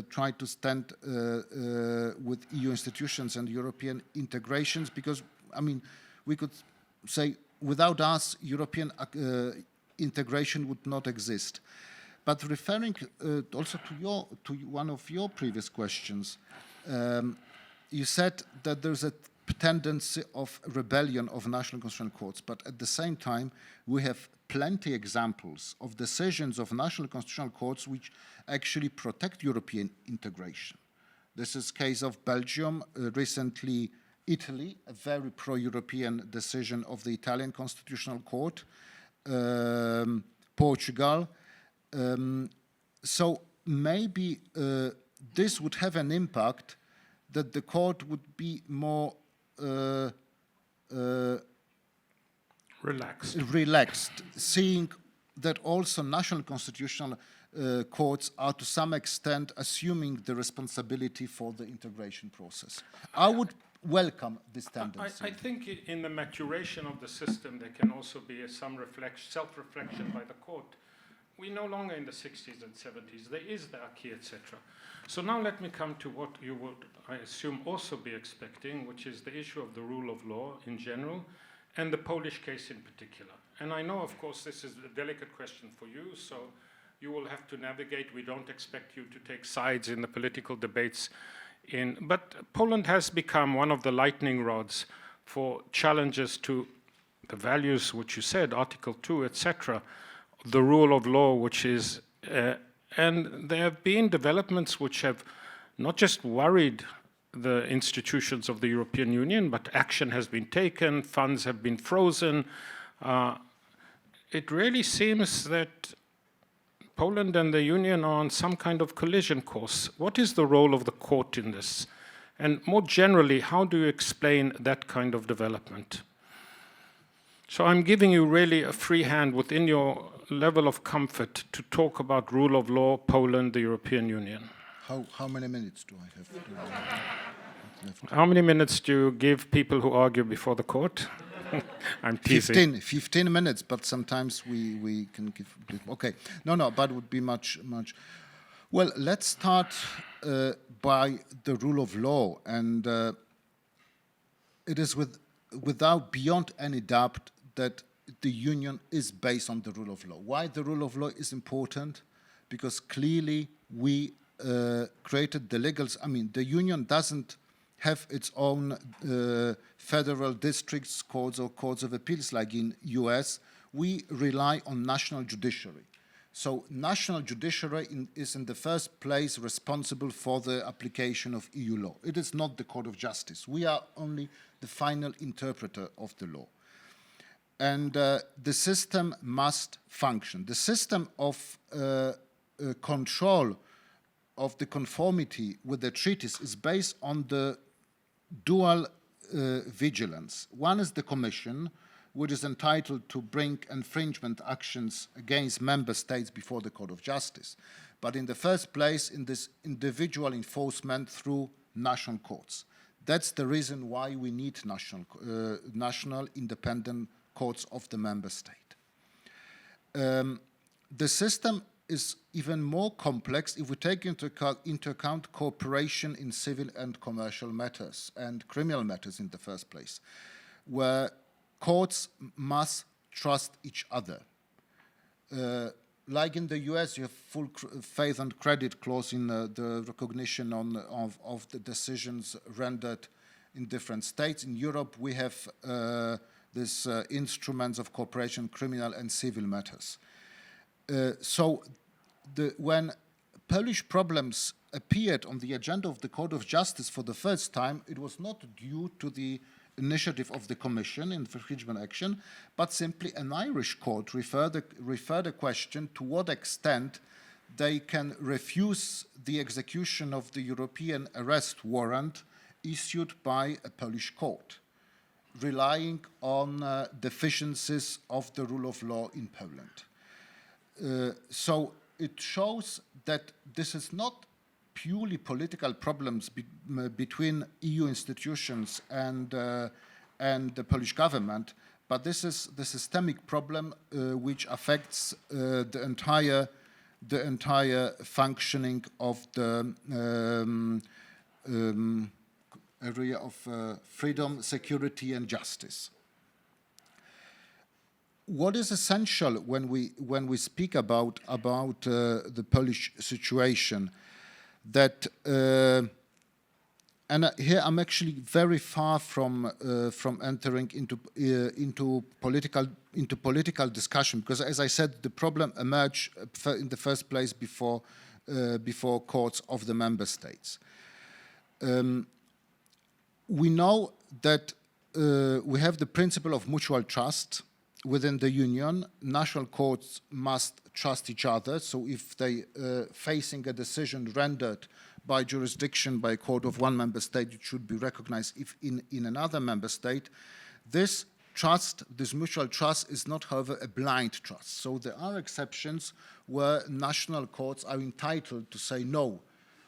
try to stand with EU institutions and European integrations, because, we could say without us, European integration would not exist. But referring also to one of your previous questions, you said that there's a tendency of rebellion of national constitutional courts, but at the same time, we have plenty examples of decisions of national constitutional courts which actually protect European integration. This is case of Belgium, recently Italy, a very pro-European decision of the Italian Constitutional Court, Portugal. So maybe this would have an impact that the court would be more relaxed, seeing that also national constitutional courts are to some extent assuming the responsibility for the integration process. I would welcome this tendency. I think in the maturation of the system, there can also be some self-reflection by the court. We're no longer in the 60s and 70s. There is the acquis, etc. So now let me come to what you would, I assume, also be expecting, which is the issue of the rule of law in general, and the Polish case in particular. And I know, of course, this is a delicate question for you, so you will have to navigate. We don't expect you to take sides in the political debates. But Poland has become one of the lightning rods for challenges to the values which you said, Article 2, etc., the rule of law, which is, and there have been developments which have not just worried the institutions of the European Union, but action has been taken, funds have been frozen. It really seems that Poland and the Union are on some kind of collision course. What is the role of the court in this? And more generally, how do you explain that kind of development? So I'm giving you really a free hand within your level of comfort to talk about rule of law, Poland, the European Union. How many minutes do I have left? How many minutes do you give people who argue before the court? I'm teasing. 15 minutes, but sometimes we can give. Okay, no, but it would be much. Well, let's start by the rule of law, and it is without beyond any doubt that the Union is based on the rule of law. Why the rule of law is important? Because clearly we created the legals. The Union doesn't have its own federal districts, courts or courts of appeals like in US. We rely on national judiciary. So national judiciary is in the first place responsible for the application of EU law. It is not the Court of Justice. We are only the final interpreter of the law. And the system must function. The system of control of the conformity with the treaties is based on the dual vigilance. One is the Commission, which is entitled to bring infringement actions against member states before the Court of Justice. But in the first place, in this individual enforcement through national courts. That's the reason why we need national independent courts of the member state. The system is even more complex if we take into account cooperation in civil and commercial matters and criminal matters in the first place, where courts must trust each other. Like in the US, you have full faith and credit clause in the recognition of the decisions rendered in different states. In Europe, we have these instruments of cooperation, criminal and civil matters. So when Polish problems appeared on the agenda of the Court of Justice for the first time, it was not due to the initiative of the Commission in infringement action, but simply an Irish court referred a question to what extent they can refuse the execution of the European arrest warrant issued by a Polish court, relying on deficiencies of the rule of law in Poland. So it shows that this is not purely political problems between EU institutions and the Polish government, but this is the systemic problem which affects the entire functioning of the area of freedom, security, and justice. What is essential when we speak about the Polish situation, that and here I'm actually very far from entering into political discussion, because, as I said, the problem emerged in the first place before courts of the member states. We know that we have the principle of mutual trust within the Union. National courts must trust each other, so if they facing a decision rendered by jurisdiction by a court of one member state, it should be recognized if in another member state. This trust, this mutual trust, is not, however, a blind trust. So there are exceptions where national courts are entitled to say, no,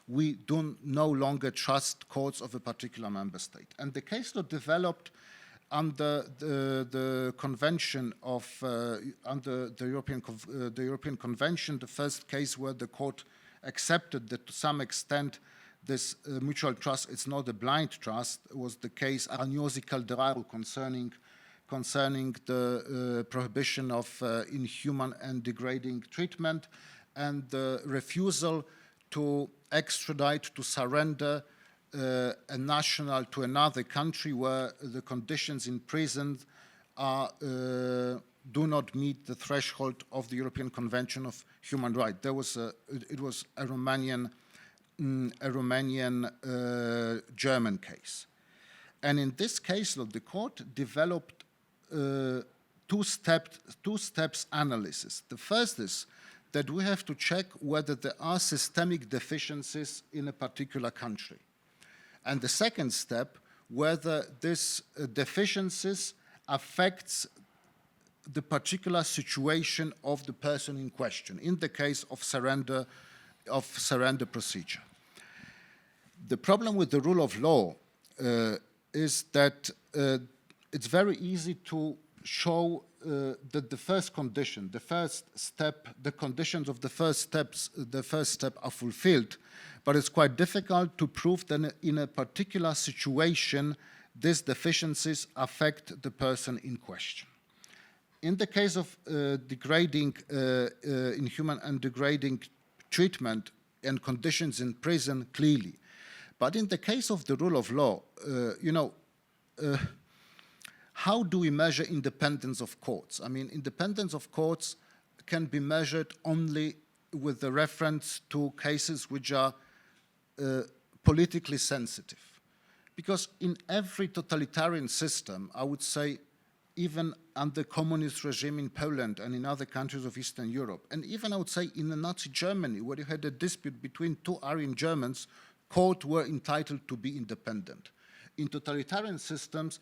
we do no longer trust courts of a particular member state. And the case law developed under the convention of, under the European Convention, the first case where the court accepted that to some extent this mutual trust is not a blind trust was the case Agnosi Calderaro concerning the prohibition of inhuman and degrading treatment and the refusal to extradite, to surrender a national to another country where the conditions in prison are, do not meet the threshold of the European Convention of Human Rights. There was it was a Romanian German case. And in this case, the court developed two steps analysis. The first is that we have to check whether there are systemic deficiencies in a particular country. And the second step, whether this deficiencies affects the particular situation of the person in question, in the case of surrender procedure. The problem with the rule of law is that it's very easy to show that the first condition, the first step, the conditions of the first step are fulfilled, but it's quite difficult to prove that in a particular situation, these deficiencies affect the person in question. In the case of degrading, inhuman and degrading treatment and conditions in prison, clearly. But in the case of the rule of law, how do we measure independence of courts? I mean, independence of courts can be measured only with the reference to cases which are politically sensitive. Because in every totalitarian system, I would say, even under communist regime in Poland and in other countries of Eastern Europe, and even I would say in the Nazi Germany, where you had a dispute between two Aryan Germans, courts were entitled to be independent. In totalitarian systems,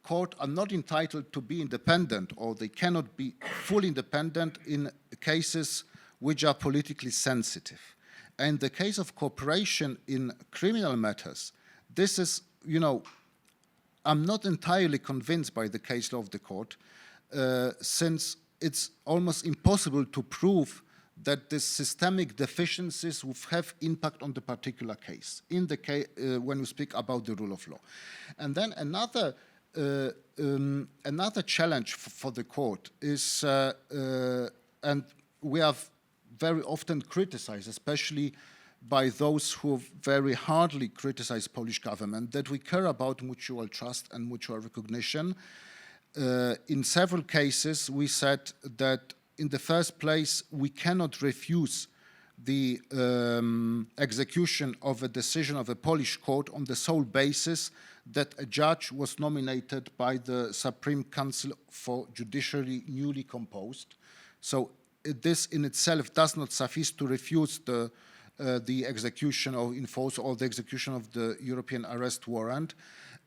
courts are not entitled to be independent, or they cannot be fully independent in cases which are politically sensitive. And the case of cooperation in criminal matters, this is, I'm not entirely convinced by the case law of the court, since it's almost impossible to prove that the systemic deficiencies will have impact on the particular case, in the case when we speak about the rule of law. And then another challenge for the court is, and we have very often criticized, especially by those who very hardly criticize Polish government, that we care about mutual trust and mutual recognition. In several cases, we said that in the first place, we cannot refuse the execution of a decision of a Polish court on the sole basis that a judge was nominated by the Supreme Council for Judiciary newly composed. So this in itself does not suffice to refuse the execution or enforce all the execution of the European arrest warrant.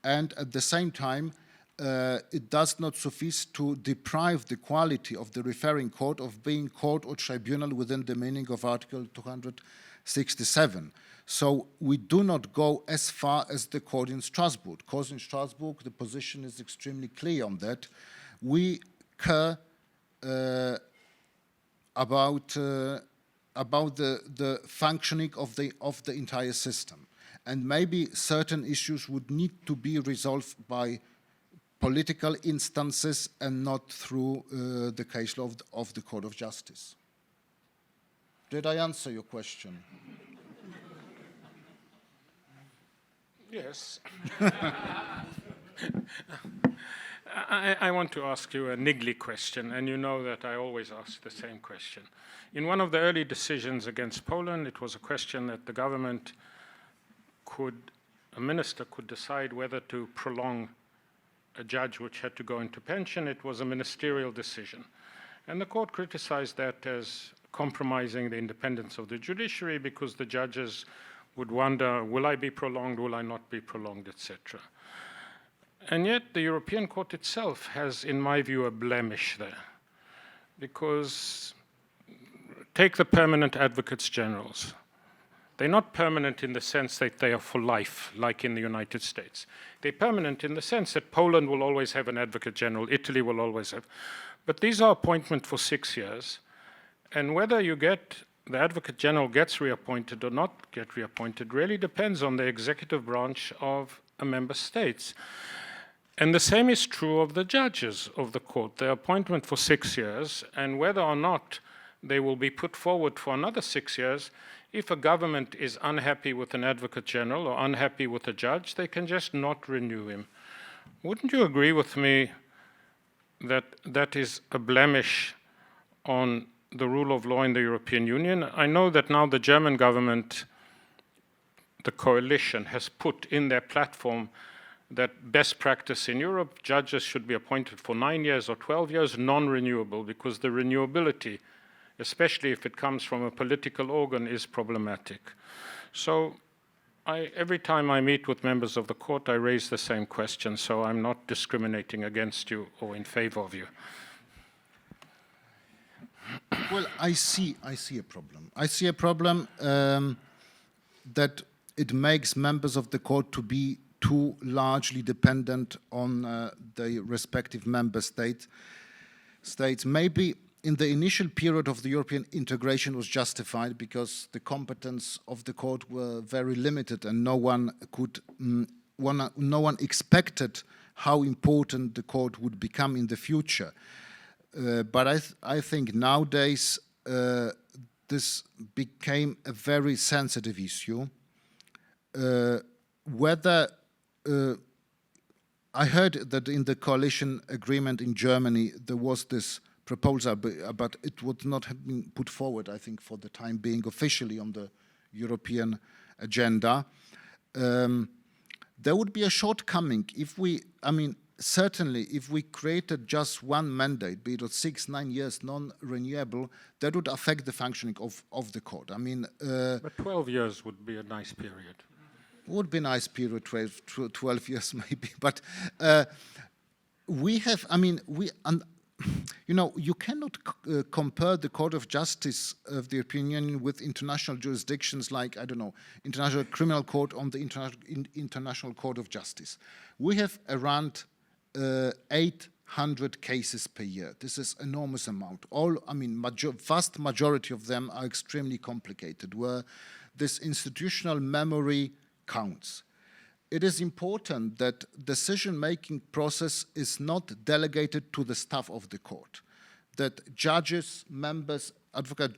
And at the same time, it does not suffice to deprive the quality of the referring court of being court or tribunal within the meaning of Article 267. So we do not go as far as the court in Strasbourg. Because in Strasbourg, the position is extremely clear on that. We care about the functioning of the entire system. And maybe certain issues would need to be resolved by political instances and not through the case law of the Court of Justice. Did I answer your question? Yes. I want to ask you a niggly question, and you know that I always ask the same question. In one of the early decisions against Poland, it was a question that the government a minister could decide whether to prolong a judge which had to go into pension. It was a ministerial decision. And the court criticized that as compromising the independence of the judiciary because the judges would wonder, will I be prolonged, will I not be prolonged, etc. And yet the European Court itself has, in my view, a blemish there. Because take the permanent advocates generals. They're not permanent in the sense that they are for life, like in the United States. They're permanent in the sense that Poland will always have an advocate general, Italy will always have. But these are appointments for 6 years. And whether the advocate general gets reappointed or not get reappointed really depends on the executive branch of a member state. And the same is true of the judges of the court. They're appointment for 6 years, and whether or not they will be put forward for another 6 years, if a government is unhappy with an advocate general or unhappy with a judge, they can just not renew him. Wouldn't you agree with me that that is a blemish on the rule of law in the European Union? I know that now the German government, the coalition, has put in their platform that best practice in Europe, judges should be appointed for 9 years or 12 years, non-renewable, because the renewability, especially if it comes from a political organ, is problematic. So every time I meet with members of the court, I raise the same question, so I'm not discriminating against you or in favor of you. Well, I see a problem. I see a problem that it makes members of the court to be too largely dependent on the respective member states. Maybe in the initial period of the European integration was justified because the competence of the court were very limited and no one expected how important the court would become in the future. But I think nowadays this became a very sensitive issue. I heard that in the coalition agreement in Germany there was this proposal, but it would not have been put forward, I think, for the time being officially on the European agenda. There would be a shortcoming certainly if we created just one mandate, be it 6, 9 years, non-renewable, that would affect the functioning of the court. But 12 years would be a nice period. Would be a nice period, 12 years maybe, but you cannot compare the Court of Justice of the European Union with international jurisdictions like, International Criminal Court on the International Court of Justice. We have around 800 cases per year. This is an enormous amount. Vast majority of them are extremely complicated, where this institutional memory counts. It is important that decision-making process is not delegated to the staff of the court, that judges, members, advocates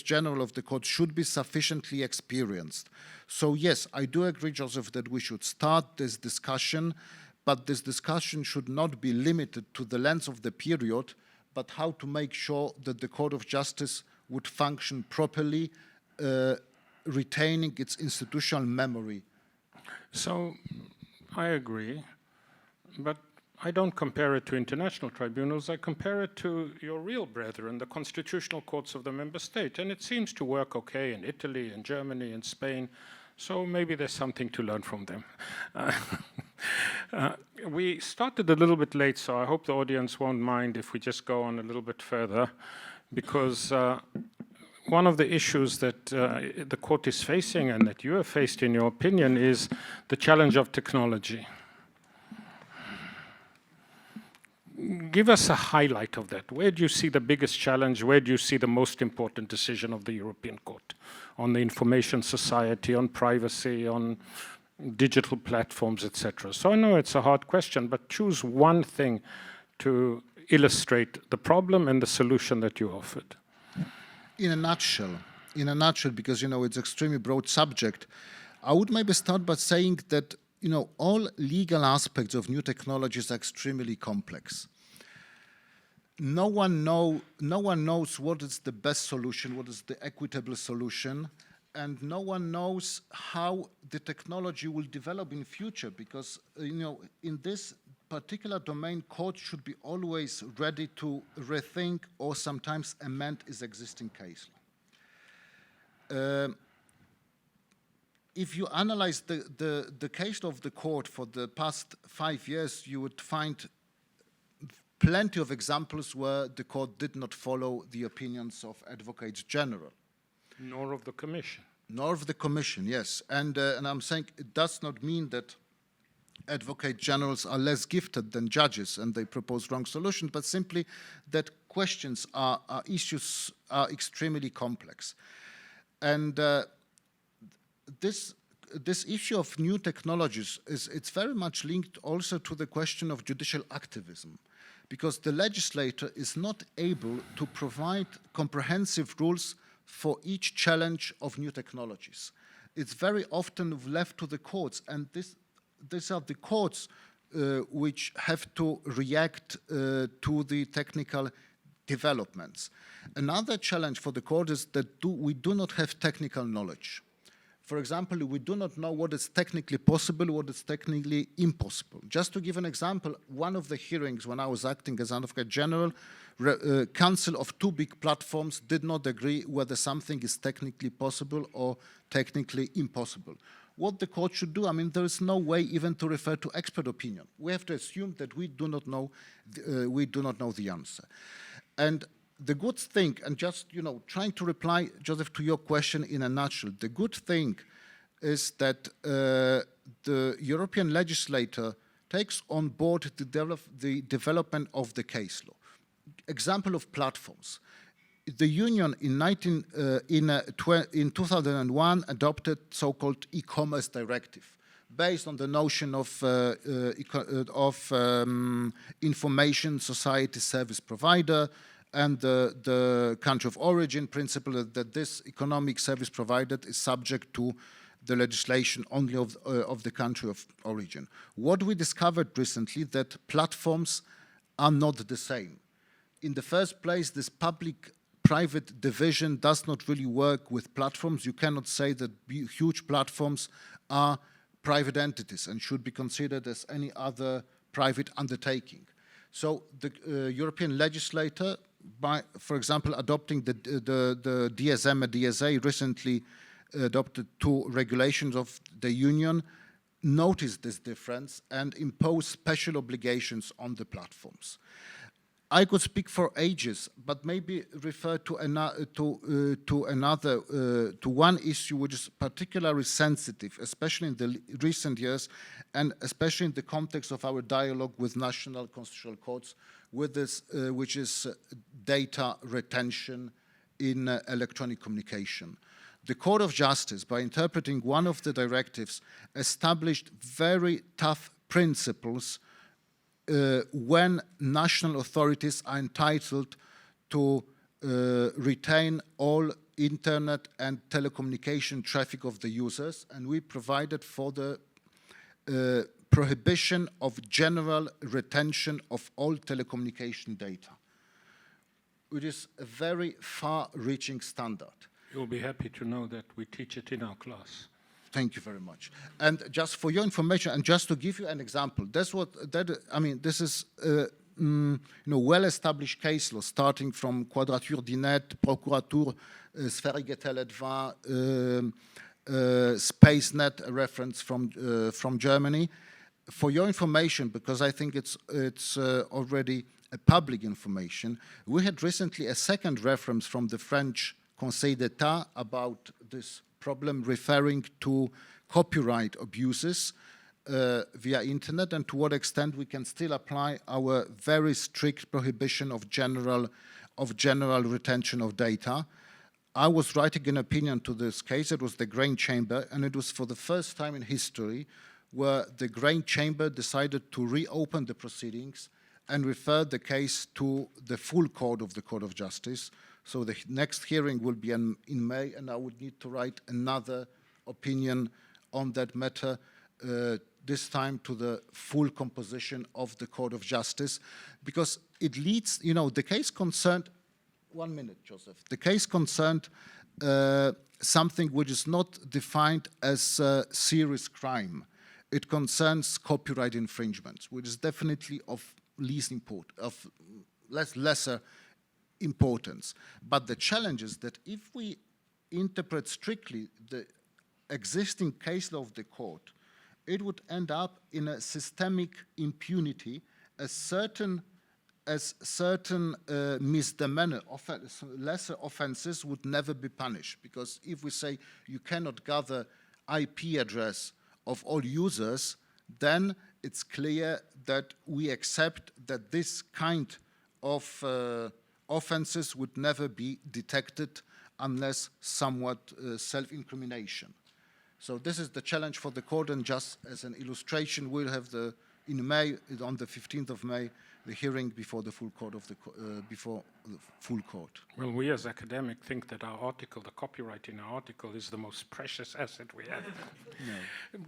general of the court should be sufficiently experienced. So yes, I do agree, Joseph, that we should start this discussion, but this discussion should not be limited to the length of the period, but how to make sure that the Court of Justice would function properly, retaining its institutional memory. So I agree, but I don't compare it to international tribunals. I compare it to your real brethren, the constitutional courts of the member state. And it seems to work okay in Italy, in Germany, in Spain. So maybe there's something to learn from them. We started a little bit late, so I hope the audience won't mind if we just go on a little bit further, because one of the issues that the court is facing and that you have faced in your opinion is the challenge of technology. Give us a highlight of that. Where do you see the biggest challenge? Where do you see the most important decision of the European Court on the information society, on privacy, on digital platforms, etc.? So I know it's a hard question, but choose one thing to illustrate the problem and the solution that you offered. In a nutshell, because, it's an extremely broad subject, I would maybe start by saying that, all legal aspects of new technologies are extremely complex. No one knows what is the best solution, what is the equitable solution, and no one knows how the technology will develop in future, because, in this particular domain, courts should be always ready to rethink or sometimes amend its existing case law. If you analyze the case of the court for the past 5 years, you would find plenty of examples where the court did not follow the opinions of advocates general. Nor of the Commission. Nor of the Commission, yes. And I'm saying it does not mean that advocate generals are less gifted than judges and they propose wrong solutions, but simply that questions issues are extremely complex. And this issue of new technologies it's very much linked also to the question of judicial activism, because the legislator is not able to provide comprehensive rules for each challenge of new technologies. It's very often left to the courts, and these are the courts which have to react to the technical developments. Another challenge for the court is that we do not have technical knowledge. For example, we do not know what is technically possible, what is technically impossible. Just to give an example, one of the hearings when I was acting as Advocate General, counsel of 2 big platforms did not agree whether something is technically possible or technically impossible. What the court should do, there is no way even to refer to expert opinion. We have to assume that we do not know the answer. And the good thing, and just, trying to reply, Joseph, to your question in a nutshell, the good thing is that the European legislator takes on board the development of the case law. Example of platforms. The Union in 2001 adopted so-called e-commerce directive based on the notion of information society service provider, and the country of origin principle that this economic service provided is subject to the legislation only of the country of origin. What we discovered recently that platforms are not the same. In the first place, this public-private division does not really work with platforms. You cannot say that huge platforms are private entities and should be considered as any other private undertaking. So the European legislator, by, for example, adopting the DSM and DSA, recently adopted 2 regulations of the Union, noticed this difference and imposed special obligations on the platforms. I could speak for ages, but maybe refer to one issue which is particularly sensitive, especially in the recent years, and especially in the context of our dialogue with national constitutional courts, with this, which is data retention in electronic communication. The Court of Justice, by interpreting one of the directives, established very tough principles when national authorities are entitled to retain all internet and telecommunication traffic of the users, and we provided for the prohibition of general retention of all telecommunication data. which is a very far-reaching standard. You'll be happy to know that we teach it in our class. Thank you very much. And just for your information, and just to give you an example, this is well-established case law, starting from Quadrature du Net, Procuratur, Sphärige Etwa, SpaceNet, a reference from Germany. For your information, because I think it's already a public information, we had recently a second reference from the French Conseil d'État about this problem, referring to copyright abuses via internet, and to what extent we can still apply our very strict prohibition of general retention of data. I was writing an opinion to this case. It was the Grain Chamber, and it was for the first time in history where the Grain Chamber decided to reopen the proceedings and refer the case to the full court of the Court of Justice. So the next hearing will be in May, and I would need to write another opinion on that matter, this time to the full composition of the Court of Justice, because it leads, the case concerned, 1 minute, Joseph, the case concerned something which is not defined as a serious crime. It concerns copyright infringements, which is definitely of lesser importance. But the challenge is that if we interpret strictly the existing case law of the court, it would end up in a systemic impunity as certain misdemeanor lesser offenses would never be punished. Because if we say you cannot gather IP address of all users, then it's clear that we accept that this kind of offenses would never be detected unless somewhat self-incrimination. So this is the challenge for the court, and just as an illustration, we'll have in May, on the 15th of May, the hearing before the full court Well, we as academics think that our article, the copyright in our article, is the most precious asset we have. No.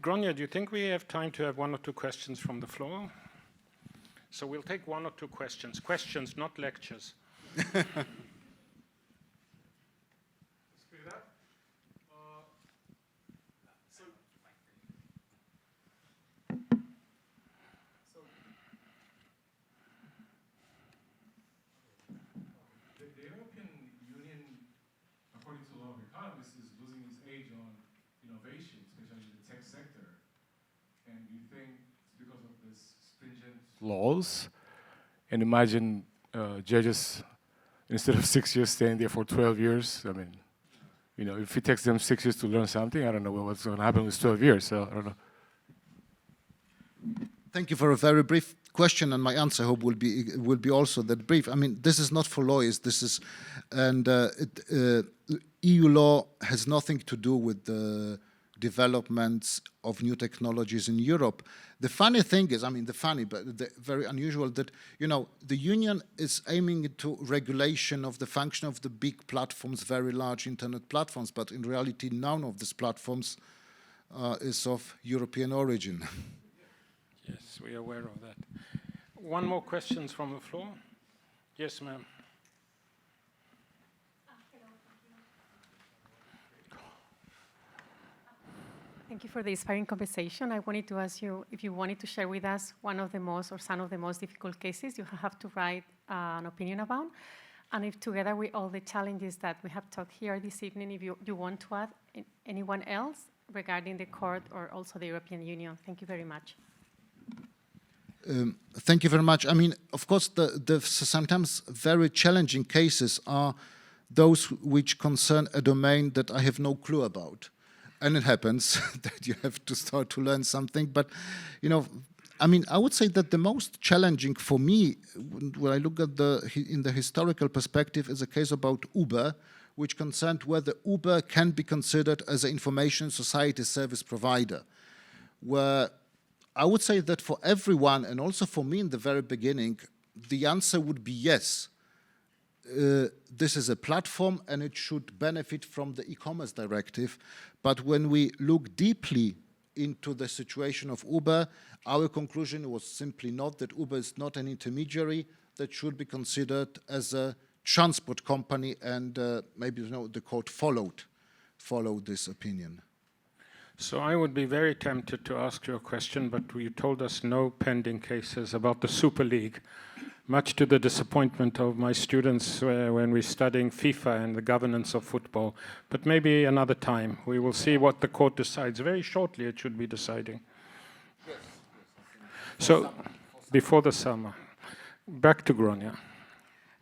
Gronya, do you think we have time to have 1 or 2 questions from the floor? So we'll take 1 or 2 questions. Questions, not lectures. Laws, and imagine judges, instead of 6 years, staying there for 12 years. I mean, if it takes them 6 years to learn something, I don't know what's going to happen with 12 years, so I don't know. Thank you for a very brief question, and my answer, I hope, will be also that brief. I mean, this is not for lawyers. This is, and EU law has nothing to do with the developments of new technologies in Europe. The funny thing is, but very unusual that, the Union is aiming to regulation of the function of the big platforms, very large internet platforms, but in reality, none of these platforms is of European origin. Yes, we are aware of that. 1 more questions from the floor? Yes, ma'am. Thank you for the inspiring conversation. I wanted to ask you if you wanted to share with us one of the most or some of the most difficult cases you have to write an opinion about, and if together with all the challenges that we have talked here this evening, if you want to add anyone else regarding the court or also the European Union. Thank you very much. Thank you very much. I mean, of course, the sometimes very challenging cases are those which concern a domain that I have no clue about. And it happens that you have to start to learn something. But, I would say that the most challenging for me, when I look at in the historical perspective, is a case about Uber, which concerned whether Uber can be considered as an information society service provider, where I would say that for everyone, and also for me in the very beginning, the answer would be yes. This is a platform and it should benefit from the e-commerce directive. But when we look deeply into the situation of Uber, our conclusion was simply not that Uber is not an intermediary that should be considered as a transport company, and maybe the court followed this opinion. So I would be very tempted to ask you a question, but you told us no pending cases about the Super League, much to the disappointment of my students when we're studying FIFA and the governance of football. But maybe another time. We will see what the court decides. Very shortly it should be deciding. So, before the summer. Back to Gronia.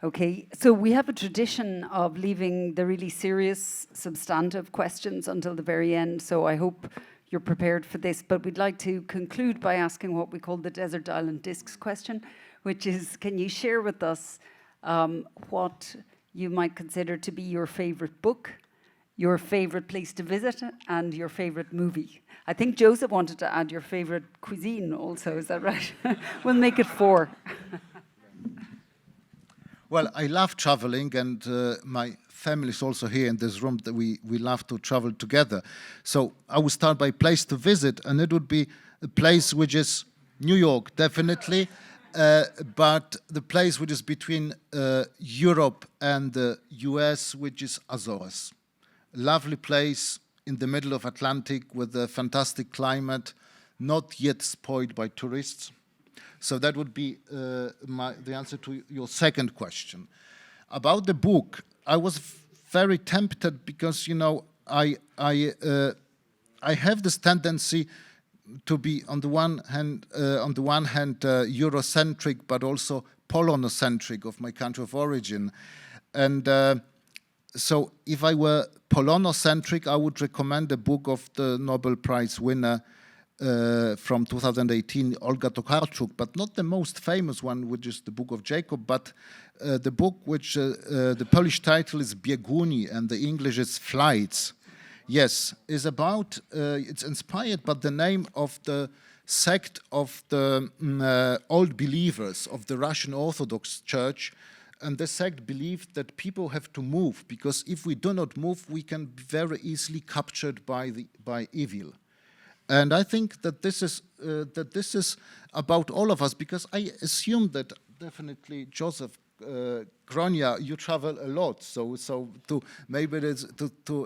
Okay, so we have a tradition of leaving the really serious, substantive questions until the very end, so I hope you're prepared for this. But we'd like to conclude by asking what we call the Desert Island Discs question, which is, can you share with us what you might consider to be your favorite book, your favorite place to visit, and your favorite movie? I think Joseph wanted to add your favorite cuisine also, is that right? We'll make it 4. Well, I love traveling, and my family is also here in this room that we love to travel together. So I will start by place to visit, and it would be a place which is New York, definitely, but the place which is between Europe and the US, which is Azores. Lovely place in the middle of Atlantic with a fantastic climate, not yet spoiled by tourists. So that would be the answer to your second question. About the book, I was very tempted because, you know, I have this tendency to be on the one hand Eurocentric, but also Polonocentric of my country of origin, and so if I were Polonocentric, I would recommend a book of the Nobel Prize winner from 2018, Olga Tokarczuk, but not the most famous one, which is the Book of Jacob, but the book which the Polish title is Bieguni and the English is Flights. Yes, is about, it's inspired by the name of the sect of the old believers of the Russian Orthodox Church. And the sect believed that people have to move, because if we do not move, we can be very easily captured by evil. And I think that this is about all of us, because I assume that definitely Joseph, Gronia, you travel a lot, so to maybe it is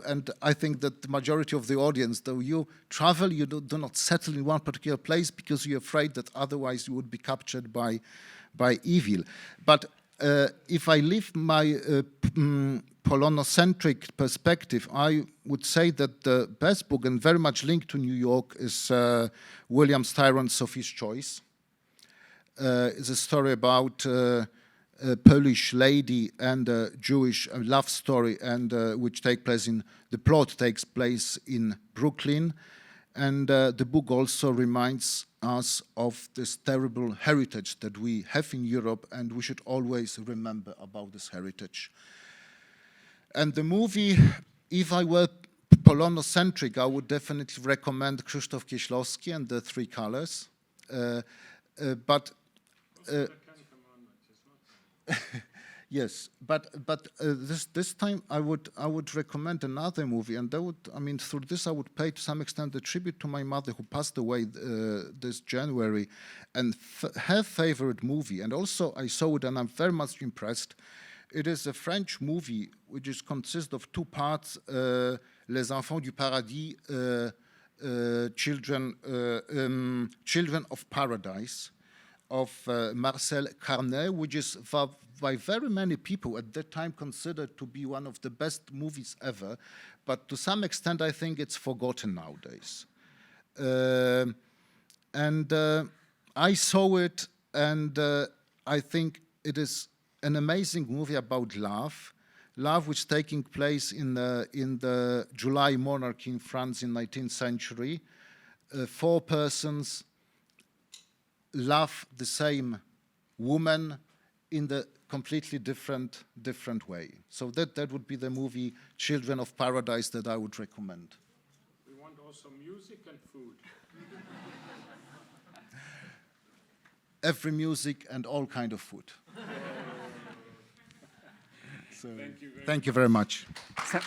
and I think that the majority of the audience, though you travel, you do not settle in one particular place because you're afraid that otherwise you would be captured by evil. But if I leave my Polonocentric perspective, I would say that the best book, and very much linked to New York, is William Styron's Sophie's Choice. It's a story about a Polish lady and a Jewish love story, and which the plot takes place in Brooklyn. And the book also reminds us of this terrible heritage that we have in Europe, and we should always remember about this heritage. And the movie, if I were Polonocentric, I would definitely recommend Krzysztof Kieślowski and the Three Colors. Yes, but this time I would recommend another movie, and through this I would pay to some extent a tribute to my mother, who passed away this January, and her favorite movie, and also I saw it and I'm very much impressed. It is a French movie which consists of 2 parts: Les Enfants du Paradis, Children of Paradise, of Marcel Carné, which is by very many people at that time considered to be one of the best movies ever, but to some extent I think it's forgotten nowadays. I saw it, and I think it is an amazing movie about love which is taking place in the July monarchy in France in 19th century. 4 persons love the same woman in the completely different way. So that would be the movie Children of Paradise that I would recommend. We want also music and food. Every music and all kind of food. So, thank you very much. So